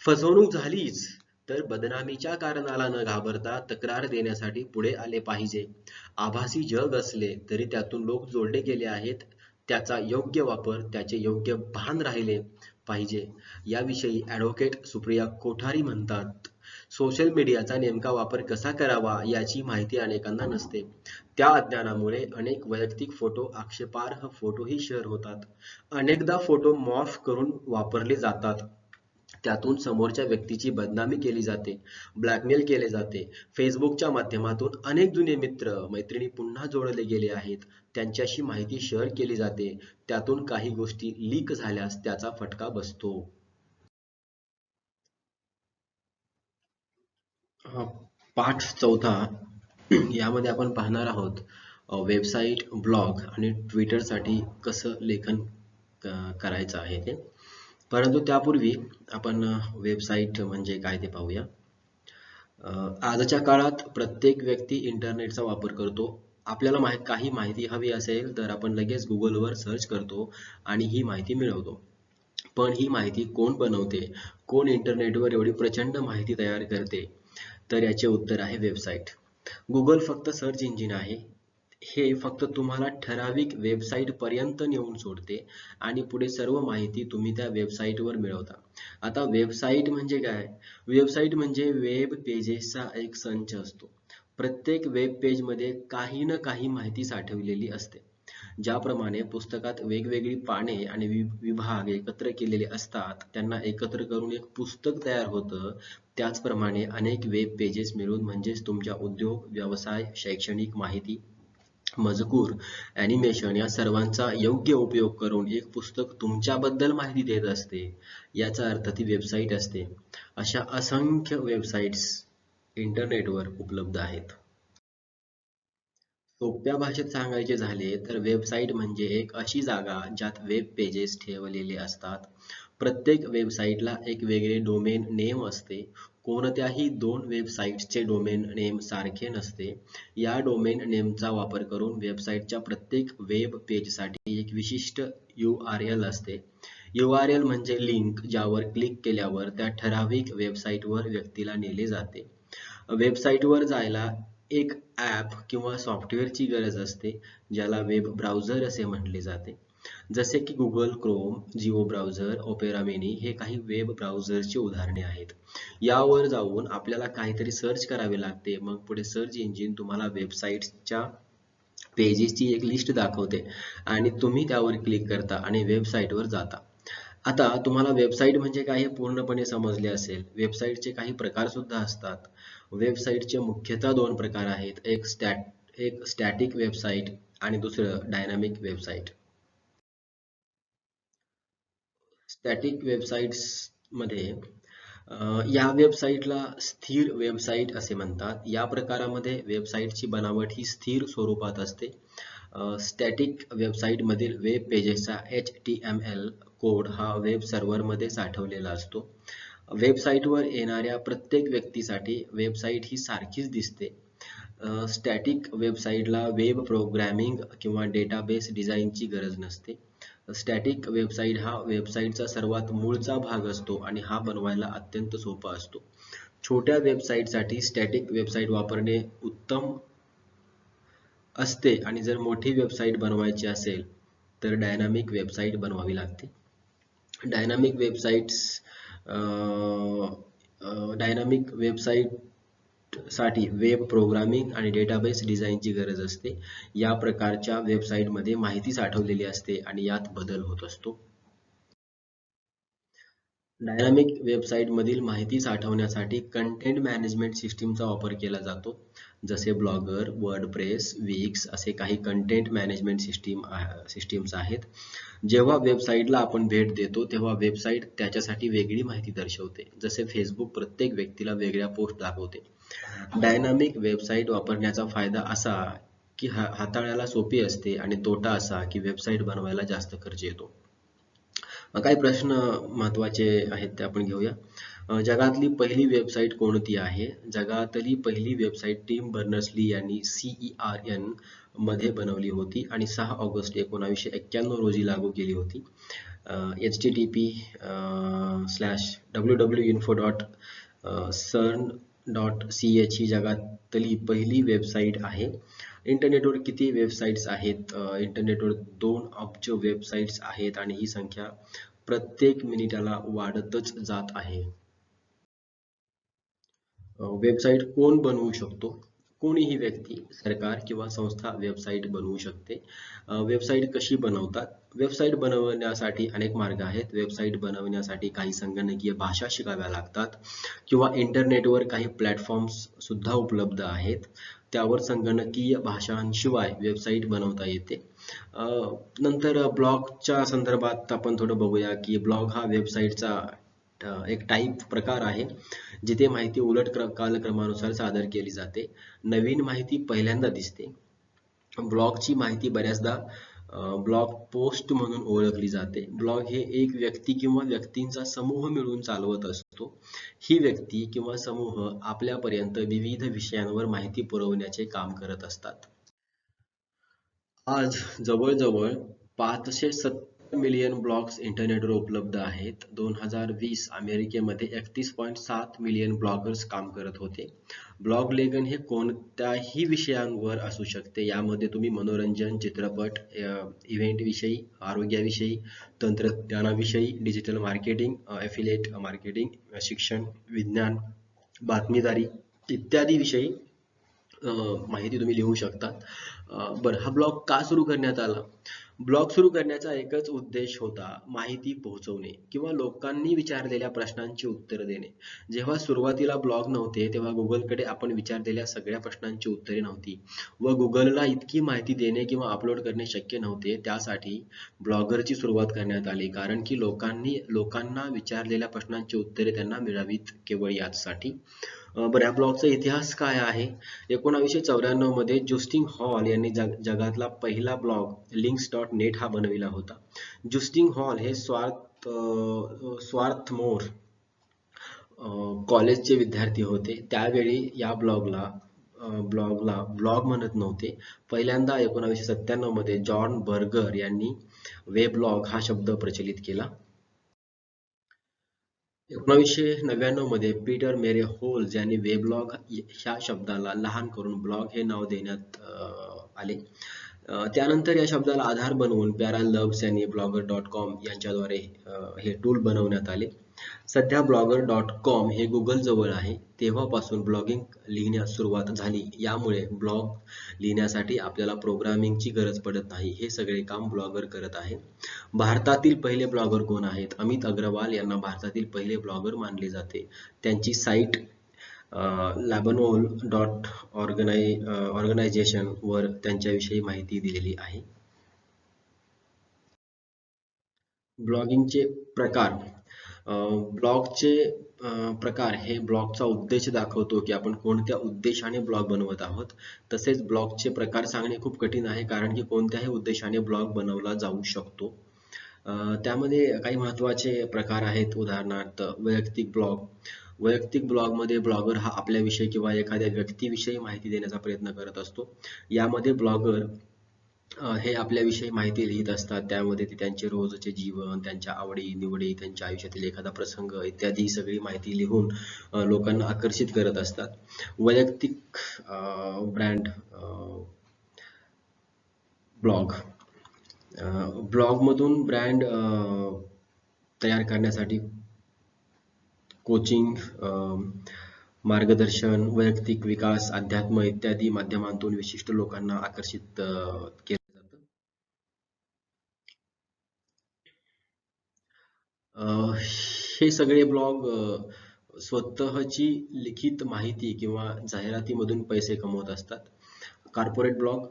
फसवणूक झालीच तर बदनामीच्या कारणाला न घाबरता तक्रार देण्यासाठी पुढे आले पाहिजे. आभासी जग असले तरी त्यातून लोक जोडले गेले आहेत. त्याचा योग्य वापर, त्याचे योग्य भान राहिले पाहिजे. याविषयी ॲडव्होकेट सुप्रिया कोठारी म्हणतात, सोशल मीडियाचा नेमका वापर कसा करावा याची माहिती अनेकांना नसते. त्या अज्ञानामुळे अनेक वैयक्तिक फोटो, आक्षेपार्ह फोटोही शेअर होतात. अनेकदा फोटो मॉर्फ करून वापरले जातात. त्यातून समोरच्या व्यक्तीची बदनामी केली जाते, ब्लॅकमेल केले जाते. फेसबुकच्या माध्यमातून अनेक जुने मित्र, मैत्रिणी पुन्हा जोडले गेले आहेत. त्यांच्याशी माहिती शेअर केली जाते. त्यातून काही गोष्टी लीक झाल्यास त्याचा फटका बसतो. अ, पाठ 4 यामध्ये आपण पाहणार आहोत वेबसाईट, ब्लॉग आणि ट्विटरसाठी कसं लेखन करायचं आहे ते. परंतु त्यापूर्वी आपण वेबसाईट म्हणजे काय ते पाहूया. आजच्या काळात प्रत्येक व्यक्ती इंटरनेटचा वापर करतो. आपल्याला काही माहिती हवी असेल तर आपण लगेच Googleवर सर्च करतो आणि ही माहिती मिळवतो. पण ही माहिती कोण बनवते? कोण इंटरनेटवर एवढी प्रचंड माहिती तयार करते? तर याचे उत्तर आहे वेबसाईट. Google फक्त सर्च इंजिन आहे. हे फक्त तुम्हाला ठराविक वेबसाईट पर्यंत नेऊन सोडते आणि पुढे सर्व माहिती तुम्ही त्या वेबसाईटवर मिळवता. आता वेबसाईट म्हणजे काय? वेबसाईट म्हणजे वेब पेजेसचा एक संच असतो. प्रत्येक वेब पेजमध्ये काही ना काही माहिती साठवलेली असते. ज्याप्रमाणे पुस्तकात वेगवेगळी पाने आणि विभाग एकत्र केलेले असतात, त्यांना एकत्र करून एक पुस्तक तयार होतं. त्याचप्रमाणे अनेक वेब पेजेस मिळून म्हणजेच तुमच्या उद्योग, व्यवसाय, शैक्षणिक माहिती, मजकूर, ॲनिमेशन या सर्वांचा योग्य उपयोग करून एक पुस्तक तुमच्याबद्दल माहिती देत असते. याचा अर्थ ती वेबसाईट असते. अशा असंख्य वेबसाईट्स इंटरनेटवर उपलब्ध आहेत. सोप्या भाषेत सांगायचे झाले तर वेबसाईट म्हणजे एक अशी जागा ज्यात वेब पेजेस ठेवलेले असतात. प्रत्येक वेबसाईटला एक वेगळे डोमेन नेम असते. कोणत्याही दोन वेबसाईट्सचे डोमेन नेम सारखे नसते. या डोमेन नेमचा वापर करून वेबसाईटच्या प्रत्येक वेब पेजसाठी एक विशिष्ट URL असते. URL म्हणजे लिंक, ज्यावर क्लिक केल्यावर त्या ठराविक वेबसाईटवर व्यक्तीला नेले जाते. वेबसाईटवर जायला एक ॲप किंवा सॉफ्टवेअरची गरज असते, ज्याला वेब ब्राउझर असे म्हटले जाते. जसे की Google Chrome, Jio browser, opera mini हे काही वेब ब्राउझरची उदाहरणे आहेत. यावर जाऊन आपल्याला काहीतरी सर्च करावे लागते. मग पुढे सर्च इंजिन तुम्हाला वेबसाईटच्या पेजेसची एक लिस्ट दाखवते आणि तुम्ही त्यावर क्लिक करता आणि वेबसाईटवर जाता. आता तुम्हाला वेबसाईट म्हणजे काय हे पूर्णपणे समजले असेल. वेबसाईटचे काही प्रकार सुद्धा असतात. वेबसाईटचे मुख्यतः दोन प्रकार आहेत. एक स्टॅटिक वेबसाईट आणि दुसरं डायनामिक वेबसाईट. स्टॅटिक वेबसाईट्स मध्ये या वेबसाईटला स्थिर वेबसाईट असे म्हणतात. या प्रकारामध्ये वेबसाईटची बनावट ही स्थिर स्वरूपात असते. स्टॅटिक वेबसाईटमधील वेब पेजेसचा HTML कोड हा वेब सर्व्हरमध्ये साठवलेला असतो. वेबसाईटवर येणाऱ्या प्रत्येक व्यक्तीसाठी वेबसाईट ही सारखीच दिसते. स्टॅटिक वेबसाईटला वेब प्रोग्रॅमिंग किंवा डेटाबेस डिझाईनची गरज नसते. स्टॅटिक वेबसाईट हा वेबसाईटचा सर्वात मूळचा भाग असतो आणि हा बनवायला अत्यंत सोपा असतो. छोट्या वेबसाईटसाठी स्टॅटिक वेबसाईट वापरणे उत्तम असते आणि जर मोठी वेबसाईट बनवायची असेल तर डायनामिक वेबसाईट बनवावी लागते. डायनामिक वेबसाईटसाठी वेब प्रोग्रामिंग आणि डेटाबेस डिझाईनची गरज असते. या प्रकारच्या वेबसाईटमध्ये माहिती साठवलेली असते आणि यात बदल होत असतो. डायनामिक वेबसाईट मधील माहिती साठवण्यासाठी कंटेंट मॅनेजमेंट सिस्टीमचा वापर केला जातो. जसे ब्लॉगर, वर्डप्रेस, विक्स असे काही कंटेंट मॅनेजमेंट सिस्टीम्स आहेत. जेव्हा वेबसाईटला आपण भेट देतो तेव्हा वेबसाईट त्याच्यासाठी वेगळी माहिती दर्शवते. जसे फेसबुक प्रत्येक व्यक्तीला वेगळ्या पोस्ट दाखवते. डायनामिक वेबसाईट वापरण्याचा फायदा असा की हाताळायला सोपी असते आणि तोटा असा की वेबसाईट बनवायला जास्त खर्च येतो. काही प्रश्न महत्वाचे आहेत ते आपण घेऊया. जगातली पहिली वेबसाईट कोणती आहे? जगातली पहिली वेबसाईट टिम बर्नर्स-ली यांनी CERN मध्ये बनवली होती आणि 6 ऑगस्ट 1991 रोजी लागू केली होती. http://www.info.cern.ch ही जगातली पहिली वेबसाईट आहे. इंटरनेटवर किती वेबसाईट्स आहेत? इंटरनेटवर 2 अब्ज वेबसाईट्स आहेत आणि ही संख्या प्रत्येक मिनिटाला वाढतच जात आहे. वेबसाईट कोण बनवू शकतो? कोणीही व्यक्ती, सरकार किंवा संस्था वेबसाईट बनवू शकते. वेबसाईट कशी बनवतात? वेबसाईट बनवण्यासाठी अनेक मार्ग आहेत. वेबसाईट बनवण्यासाठी काही संगणकीय भाषा शिकाव्या लागतात किंवा इंटरनेटवर काही प्लॅटफॉर्म्स सुद्धा उपलब्ध आहेत. त्यावर संगणकीय भाषांशिवाय वेबसाईट बनवता येते. नंतर ब्लॉगच्या संदर्भात आपण थोडं बघूया की ब्लॉग हा वेबसाईटचा एक प्रकार आहे जिथे माहिती उलट कालक्रमानुसार सादर केली जाते. नवीन माहिती पहिल्यांदा दिसते. ब्लॉगची माहिती बऱ्याचदा ब्लॉग पोस्ट म्हणून ओळखली जाते. ब्लॉग हे एक व्यक्ती किंवा व्यक्तींचा समूह मिळून चालवत असतो. ही व्यक्ती किंवा समूह आपल्यापर्यंत विविध विषयांवर माहिती पुरवण्याचे काम करत असतात. आज जवळजवळ 570 मिलियन ब्लॉग्स इंटरनेटवर उपलब्ध आहेत. 2020 अमेरिकेमध्ये 31.7 मिलियन ब्लॉगर्स काम करत होते. ब्लॉग लेखन हे कोणत्याही विषयांवर असू शकते. यामध्ये तुम्ही मनोरंजन, चित्रपट, इव्हेंट विषयी, आरोग्याविषयी, तंत्रज्ञानाविषयी, डिजिटल मार्केटिंग, एफिलिएट मार्केटिंग, शिक्षण, विज्ञान, बातमीदारी इत्यादी विषयी माहिती तुम्ही लिहू शकता. बरं, हा ब्लॉग का सुरू करण्यात आला? ब्लॉग सुरू करण्याचा एकच उद्देश होता माहिती पोहोचवणे किंवा लोकांनी विचारलेल्या प्रश्नांची उत्तरं देणे. जेव्हा सुरुवातीला ब्लॉग नव्हते तेव्हा गुगलकडे आपण विचारलेल्या सगळ्या प्रश्नांची उत्तरे नव्हती व गुगलला इतकी माहिती देणे किंवा अपलोड करणे शक्य नव्हते. त्यासाठी ब्लॉगरची सुरुवात करण्यात आली, कारण की लोकांना विचारलेल्या प्रश्नांची उत्तरे त्यांना मिळावीत केवळ याचसाठी. बरं, या ब्लॉगचा इतिहास काय आहे? 1994 मध्ये जस्टिन हॉल यांनी जगातला पहिला ब्लॉग links.net हा बनविला होता. जस्टिन हॉल हे स्वार्थमोर कॉलेजचे विद्यार्थी होते. त्यावेळी या ब्लॉगला ब्लॉग म्हणत नव्हते. पहिल्यांदा 1997 मध्ये जॉन बर्गर यांनी वेबलॉग हा शब्द प्रचलित केला. 1999 मध्ये पीटर मेरे होल्स यांनी वेबलॉग ह्या शब्दाला लहान करून ब्लॉग हे नाव देण्यात आले. त्यानंतर या शब्दाला आधार बनवून पॅरालब्स यांनी blogger.com यांच्याद्वारे हे टूल बनवण्यात आले. सध्या blogger.com हे गुगल जवळ आहे. तेव्हापासून ब्लॉगिंग लिहिण्यास सुरुवात झाली. यामुळे ब्लॉग लिहिण्यासाठी आपल्याला प्रोग्रामिंगची गरज पडत नाही. हे सगळे काम ब्लॉगर करत आहे. भारतातील पहिले ब्लॉगर कोण आहेत? अमित अग्रवाल यांना भारतातील पहिले ब्लॉगर मानले जाते. त्यांची साईट labanoil.organization वर त्यांच्याविषयी माहिती दिलेली आहे. ब्लॉगिंगचे प्रकार. ब्लॉगचे प्रकार हे ब्लॉगचा उद्देश दाखवतो की आपण कोणत्या उद्देशाने ब्लॉग बनवत आहोत. तसेच ब्लॉगचे प्रकार सांगणे खूप कठीण आहे, कारण की कोणत्याही उद्देशाने ब्लॉग बनवला जाऊ शकतो. त्यामध्ये काही महत्त्वाचे प्रकार आहेत. उदाहरणार्थ वैयक्तिक ब्लॉग. वैयक्तिक ब्लॉगमध्ये ब्लॉगर हा आपल्याविषयी किंवा एखाद्या व्यक्तीविषयी माहिती देण्याचा प्रयत्न करत असतो. यामध्ये ब्लॉगर हे आपल्याविषयी माहिती लिहित असतात. त्यामध्ये ते त्यांचे रोजचे जीवन, त्यांच्या आवडी निवडी, त्यांच्या आयुष्यातील एखादा प्रसंग इत्यादी सगळी माहिती लिहून लोकांना आकर्षित करत असतात. वैयक्तिक ब्रँड ब्लॉग. ब्लॉगमधून ब्रँड तयार करण्यासाठी कोचिंग, मार्गदर्शन, वैयक्तिक विकास, अध्यात्म इत्यादी माध्यमांतून विशिष्ट लोकांना आकर्षित केलं जातं. हे सगळे ब्लॉग स्वतःची लिखित माहिती किंवा जाहिरातीमधून पैसे कमवत असतात. कॉर्पोरेट ब्लॉग,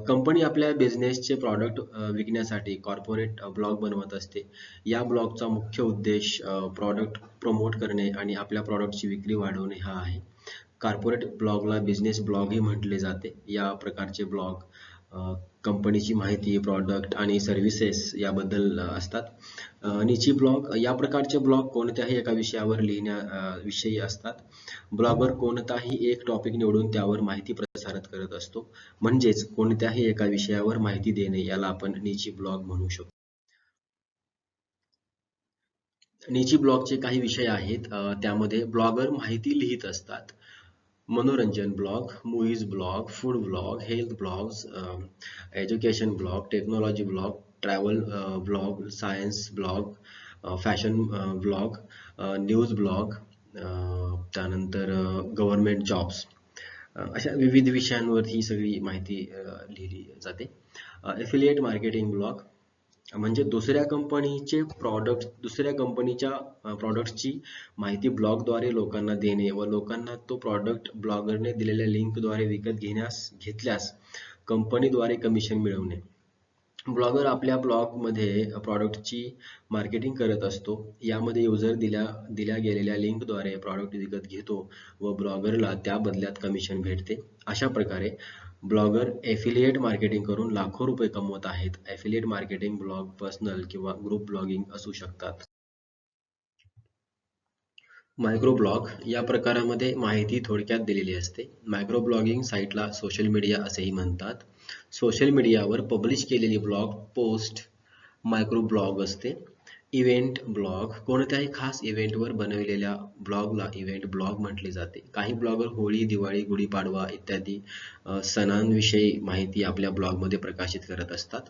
कंपनी आपल्या बिझनेसचे प्रॉडक्ट विकण्यासाठी कॉर्पोरेट ब्लॉग बनवत असते. या ब्लॉगचा मुख्य उद्देश प्रॉडक्ट प्रमोट करणे आणि आपल्या प्रॉडक्टची विक्री वाढवणे हा आहे. कॉर्पोरेट ब्लॉगला बिझनेस ब्लॉगही म्हटले जाते. या प्रकारचे ब्लॉग कंपनीची माहिती, प्रॉडक्ट आणि सर्व्हिसेस याबद्दल असतात. निची ब्लॉग, या प्रकारचे ब्लॉग कोणत्याही एका विषयावर विषयी असतात. ब्लॉगर कोणताही एक टॉपिक निवडून त्यावर माहिती प्रसारित करत असतो. म्हणजेच कोणत्याही एका विषयावर माहिती देणे याला आपण निची ब्लॉग म्हणू शकतो. निची ब्लॉगचे काही विषय आहेत. त्यामध्ये ब्लॉगर माहिती लिहित असतात. मनोरंजन blog, movies blog, food blog, health blogs, education blog, technology blog, travel blog, science blog, fashion blog, news blog, त्यानंतर गव्हर्नमेंट जॉब्स, अशा विविध विषयांवर ही सगळी माहिती लिहिली जाते. एफिलिएट मार्केटिंग ब्लॉग म्हणजे दुसऱ्या कंपनीच्या प्रॉडक्ट्सची माहिती ब्लॉगद्वारे लोकांना देणे व लोकांना तो प्रॉडक्ट ब्लॉगरने दिलेल्या लिंकद्वारे विकत घेतल्यास कंपनीद्वारे कमिशन मिळवणे. ब्लॉगर आपल्या ब्लॉगमध्ये प्रॉडक्टची मार्केटिंग करत असतो. यामध्ये युजर दिल्या गेलेल्या लिंकद्वारे प्रॉडक्ट विकत घेतो व ब्लॉगरला त्या बदल्यात कमिशन भेटते. अशा प्रकारे ब्लॉगर एफिलिएट मार्केटिंग करून लाखो रुपये कमवत आहेत. एफिलिएट मार्केटिंग ब्लॉग पर्सनल किंवा ग्रुप ब्लॉगिंग असू शकतात. मायक्रो ब्लॉग, या प्रकारामध्ये माहिती थोडक्यात दिलेली असते. मायक्रो ब्लॉगिंग साइटला सोशल मीडिया असेही म्हणतात. सोशल मीडियावर पब्लिश केलेली ब्लॉग पोस्ट मायक्रो ब्लॉग असते. इव्हेंट ब्लॉग, कोणत्याही खास इव्हेंटवर बनविलेल्या ब्लॉगला इव्हेंट ब्लॉग म्हटले जाते. काही ब्लॉगर होळी, दिवाळी, गुढीपाडवा इत्यादी सणांविषयी माहिती आपल्या ब्लॉगमध्ये प्रकाशित करत असतात.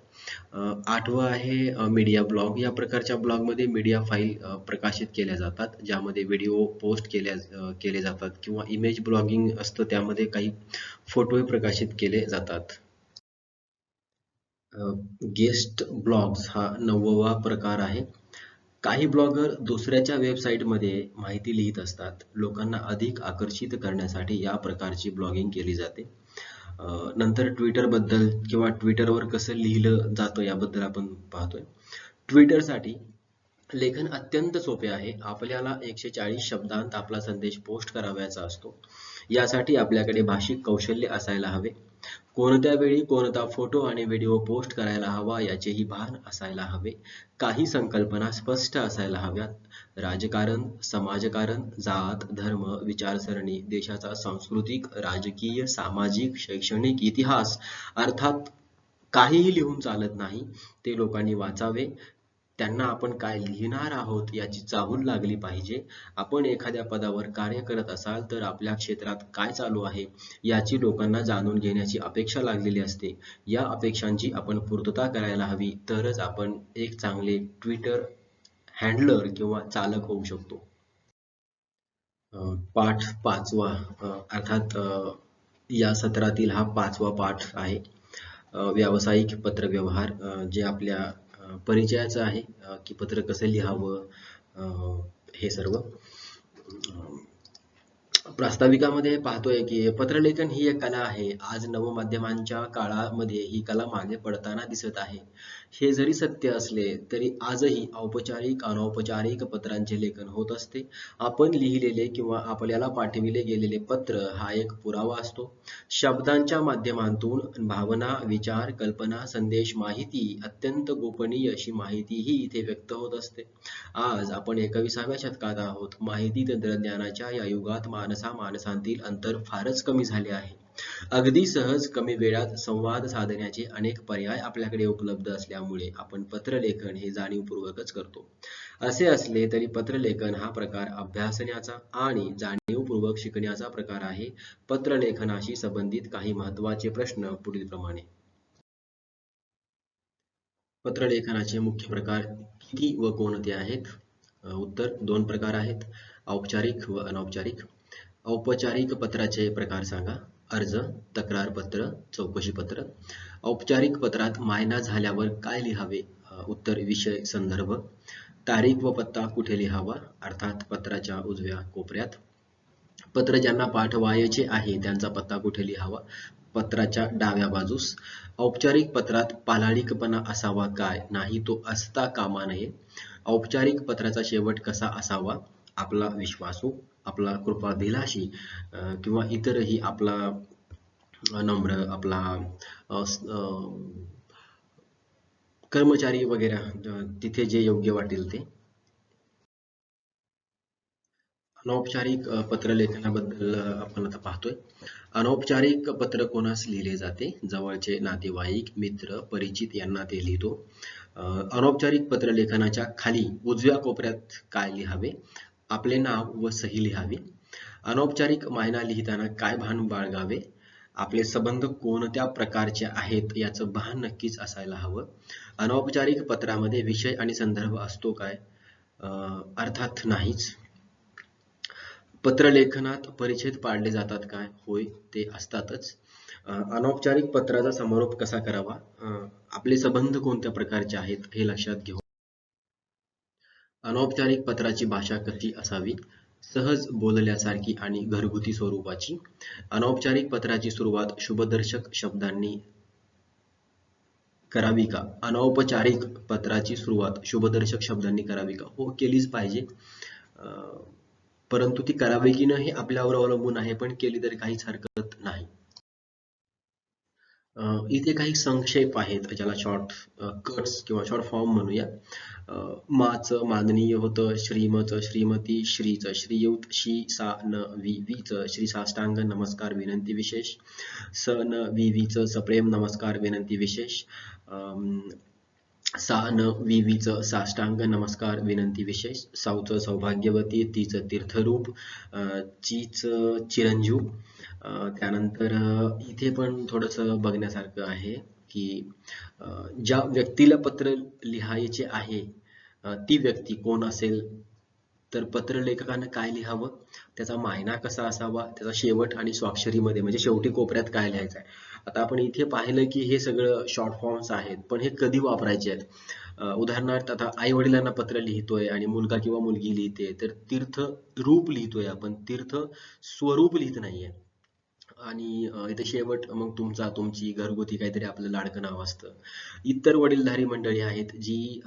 आठवं आहे मीडिया ब्लॉग. या प्रकारच्या ब्लॉगमध्ये मीडिया फाईल प्रकाशित केल्या जातात, ज्यामध्ये व्हिडिओ पोस्ट केले जातात किंवा इमेज ब्लॉगिंग असतं, त्यामध्ये काही फोटोही प्रकाशित केले जातात. गेस्ट ब्लॉग्स हा 9वा प्रकार आहे. काही ब्लॉगर दुसऱ्याच्या वेबसाईटमध्ये माहिती लिहित असतात. लोकांना अधिक आकर्षित करण्यासाठी या प्रकारची ब्लॉगिंग केली जाते. नंतर ट्विटर बद्दल किंवा ट्विटरवर कसं लिहिलं जातं याबद्दल आपण पाहतोय. ट्विटरसाठी लेखन अत्यंत सोपे आहे. आपल्याला 140 शब्दांत आपला संदेश पोस्ट करावयाचा असतो. यासाठी आपल्याकडे भाषिक कौशल्य असायला हवे. कोणत्या वेळी कोणता फोटो आणि व्हिडिओ पोस्ट करायला हवा याचेही भान असायला हवे. काही संकल्पना स्पष्ट असायला हव्यात. राजकारण, समाजकारण, जात, धर्म, विचारसरणी, देशाचा सांस्कृतिक, राजकीय, सामाजिक, शैक्षणिक इतिहास, अर्थात काहीही लिहून चालत नाही. ते लोकांनी वाचावे. त्यांना आपण काय लिहिणार आहोत याची चाहूल लागली पाहिजे. आपण एखाद्या पदावर कार्य करत असाल तर आपल्या क्षेत्रात काय चालू आहे याची लोकांना जाणून घेण्याची अपेक्षा लागलेली असते. या अपेक्षांची आपण पूर्तता करायला हवी, तरच आपण एक चांगले ट्विटर हँडलर किंवा चालक होऊ शकतो. पाठ 5वा, अर्थात या सत्रातील हा 5वा पाठ आहे. व्यावसायिक पत्रव्यवहार, जे आपल्या परिचयाचं आहे की पत्र कसं लिहावं हे सर्व. प्रास्ताविकामध्ये पाहतोय की पत्रलेखन ही एक कला आहे. आज नवमाध्यमांच्या काळामध्ये ही कला मागे पडताना दिसत आहे. हे जरी सत्य असले तरी आजही औपचारिक अनौपचारिक पत्रांचे लेखन होत असते. आपण लिहिलेले किंवा आपल्याला पाठविले गेलेले पत्र हा एक पुरावा असतो. शब्दांच्या माध्यमातून भावना, विचार, कल्पना, संदेश, माहिती, अत्यंत गोपनीय अशी माहितीही इथे व्यक्त होत असते. आज आपण 21व्या शतकात आहोत. माहिती तंत्रज्ञानाच्या या युगात माणसांतील अंतर फारच कमी झाले आहे. अगदी सहज कमी वेळात संवाद साधण्याचे अनेक पर्याय आपल्याकडे उपलब्ध असल्यामुळे आपण पत्रलेखन हे जाणीवपूर्वकच करतो. असे असले तरी पत्रलेखन हा प्रकार अभ्यासण्याचा आणि जाणीवपूर्वक शिकण्याचा प्रकार आहे. पत्रलेखनाशी संबंधित काही महत्त्वाचे प्रश्न पुढीलप्रमाणे. पत्रलेखनाचे मुख्य प्रकार किती व कोणते आहेत? उत्तर 2 प्रकार आहेत, औपचारिक व अनौपचारिक. औपचारिक पत्राचे प्रकार सांगा. अर्ज, तक्रार पत्र, चौकशी पत्र. औपचारिक पत्रात मायना झाल्यावर काय लिहावे? उत्तर विषय, संदर्भ. तारीख व पत्ता कुठे लिहावा, अर्थात पत्राच्या उजव्या कोपऱ्यात. पत्र ज्यांना पाठवायचे आहे त्यांचा पत्ता कुठे लिहावा, पत्राच्या डाव्या बाजूस. औपचारिक पत्रात पालाळिकपणा असावा काय, नाही तो असता कामा नये. औपचारिक पत्राचा शेवट कसा असावा, आपला विश्वासू, आपला कृपाभिलाषी किंवा इतरही आपला नम्र, आपला कर्मचारी वगैरे तिथे जे योग्य वाटेल ते. अनौपचारिक पत्रलेखनाबद्दल आपण आता पाहतोय. अनौपचारिक पत्र कोणास लिहिले जाते, जवळचे नातेवाईक, मित्र, परिचित यांना ते लिहितो. अनौपचारिक पत्रलेखनाच्या खाली उजव्या कोपऱ्यात काय लिहावे, आपले नाव व सही लिहावी. अनौपचारिक मायना लिहिताना काय भान बाळगावे, आपले संबंध कोणत्या प्रकारचे आहेत याचं भान नक्कीच असायला हवं. अनौपचारिक पत्रामध्ये विषय आणि संदर्भ असतो काय, अर्थात नाहीच. पत्रलेखनात परिच्छेद पाडले जातात काय, होय ते असतातच. अनौपचारिक पत्राचा समारोप कसा करावा, आपले संबंध कोणत्या प्रकारचे आहेत हे लक्षात घेऊ. अनौपचारिक पत्राची भाषा कशी असावी, सहज बोलल्यासारखी आणि घरगुती स्वरूपाची. अनौपचारिक पत्राची सुरुवात शुभदर्शक शब्दांनी करावी का, अनौपचारिक पत्राची सुरुवात शुभदर्शक शब्दांनी करावी का, हो केलीच पाहिजे. परंतु ती करावी की नाही आपल्यावर अवलंबून आहे, पण केली तरी काहीच हरकत नाही. इथे काही संक्षेप आहेत ज्याला शॉर्ट कट्स किंवा शॉर्ट फॉर्म म्हणूया. माचं माननीय होतं, श्रीमचं श्रीमती, श्रीचं श्रीयुत, शी सा न वीचं श्री साष्टांग नमस्कार विनंती विशेष, स न वीचं सप्रेम नमस्कार विनंती विशेष, सा न वीचं साष्टांग नमस्कार विनंती विशेष, साऊचं सौभाग्यवती, तीचं तीर्थरूप, चीचं चिरंजीव. त्यानंतर इथे पण थोडंसं बघण्यासारखं आहे की ज्या व्यक्तीला पत्र लिहायचे आहे ती व्यक्ती कोण असेल, तर पत्रलेखकानं काय लिहावं, त्याचा मायना कसा असावा, त्याचा शेवट आणि स्वाक्षरीमध्ये म्हणजे शेवटी कोपऱ्यात काय लिहायचं आहे. आता आपण इथे पाहिलं की हे सगळं शॉर्ट फॉर्म्स आहेत, पण हे कधी वापरायचे आहेत. उदाहरणार्थ आता आई वडिलांना पत्र लिहितोय आणि मुलगा किंवा मुलगी लिहिते, तर तीर्थ रूप लिहितोय आपण, तीर्थ स्वरूप लिहित नाहीये. आणि इथे शेवट मग तुमचा, तुमची, घरगुती काहीतरी आपलं लाडकं नाव असतं. इतर वडीलधारी मंडळी आहेत जी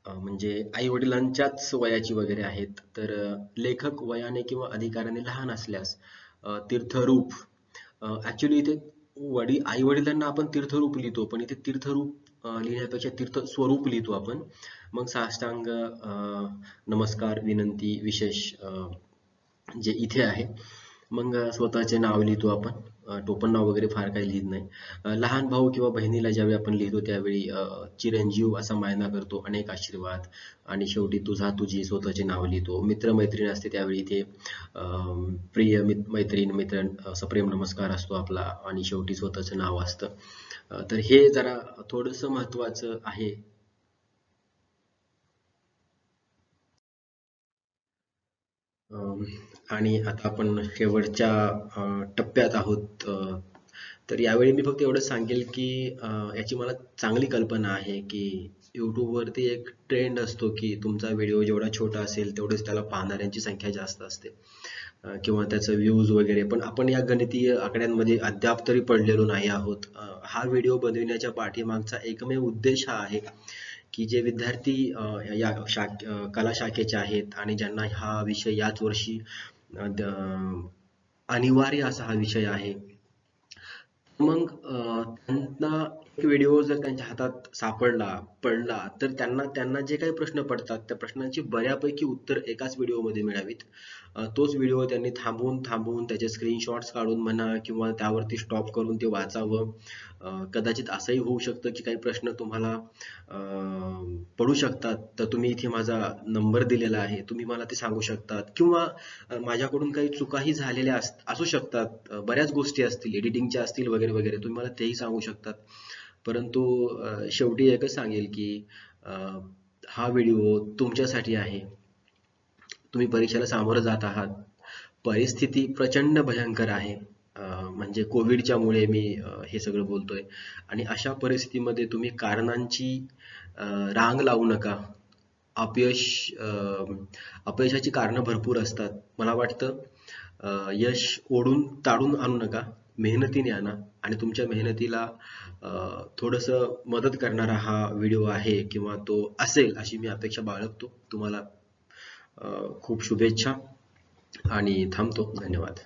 म्हणजे आई वडिलांच्याच वयाची वगैरे आहेत, तर लेखक वयाने किंवा अधिकाराने लहान असल्यास तीर्थरूप. ऍक्च्युली इथे आई वडिलांना आपण तीर्थरूप लिहितो, पण इथे तीर्थरूप लिहिण्यापेक्षा तीर्थ स्वरूप लिहितो आपण. मग साष्टांग नमस्कार विनंती विशेष जे इथे आहे. मग स्वतःचे नाव लिहितो आपण, टोपण नाव वगैरे फार काही लिहित नाही. लहान भाऊ किंवा बहिणीला ज्यावेळी आपण लिहितो त्यावेळी चिरंजीव असा मायना करतो, अनेक आशीर्वाद, आणि शेवटी तुझा तुझी स्वतःचे नाव लिहितो. मित्र मैत्रीण असते त्यावेळी इथे प्रिय मैत्रीण मित्र सप्रेम नमस्कार असतो आपला, आणि शेवटी स्वतःचं नाव असतं. तर हे जरा थोडंसं महत्वाचं आहे. आणि आता आपण शेवटच्या टप्प्यात आहोत. तर यावेळी मी फक्त एवढंच सांगेल की याची मला चांगली कल्पना आहे की YouTube वरती एक ट्रेंड असतो की तुमचा व्हिडिओ जेवढा छोटा असेल तेवढेच त्याला पाहणाऱ्यांची संख्या जास्त असते, किंवा त्याचं व्ह्यूज वगैरे. पण आपण या गणितीय आकड्यांमध्ये अद्याप तरी पडलेलो नाही आहोत. हा व्हिडिओ बनविण्याच्या पाठीमागचा एकमेव उद्देश हा आहे की जे विद्यार्थी या कला शाखेचे आहेत आणि ज्यांना हा विषय याच वर्षी अनिवार्य असा हा विषय आहे, मग त्यांना एक व्हिडिओ जर त्यांच्या हातात सापडला पडला तर त्यांना त्यांना जे काही प्रश्न पडतात त्या प्रश्नांची बऱ्यापैकी उत्तर एकाच व्हिडिओमध्ये मिळावीत. तोच व्हिडिओ त्यांनी थांबवून थांबवून त्याचे स्क्रीनशॉट्स काढून म्हणा किंवा त्यावरती स्टॉप करून ते वाचावं. कदाचित असंही होऊ शकतं की काही प्रश्न तुम्हाला पडू शकतात, तर तुम्ही इथे माझा नंबर दिलेला आहे, तुम्ही मला ते सांगू शकतात, किंवा माझ्याकडून काही चुकाही झालेल्या असू शकतात, बऱ्याच गोष्टी असतील एडिटिंगच्या असतील वगैरे वगैरे, तुम्ही मला तेही सांगू शकतात. परंतु शेवटी एकच सांगेल की हा व्हिडिओ तुमच्यासाठी आहे. तुम्ही परीक्षेला सामोरं जात आहात, परिस्थिती प्रचंड भयंकर आहे, म्हणजे कोविडच्या मुळे मी हे सगळं बोलतोय, आणि अशा परिस्थितीमध्ये तुम्ही कारणांची रांग लावू नका. अपयश अपयशाची कारणं भरपूर असतात. मला वाटतं यश ओढून ताडून आणू नका, मेहनतीने आणा आणि तुमच्या मेहनतीला थोडंसं मदत करणारा हा व्हिडिओ आहे किंवा तो असेल अशी मी अपेक्षा बाळगतो. तुम्हाला खूप शुभेच्छा आणि थांबतो. धन्यवाद.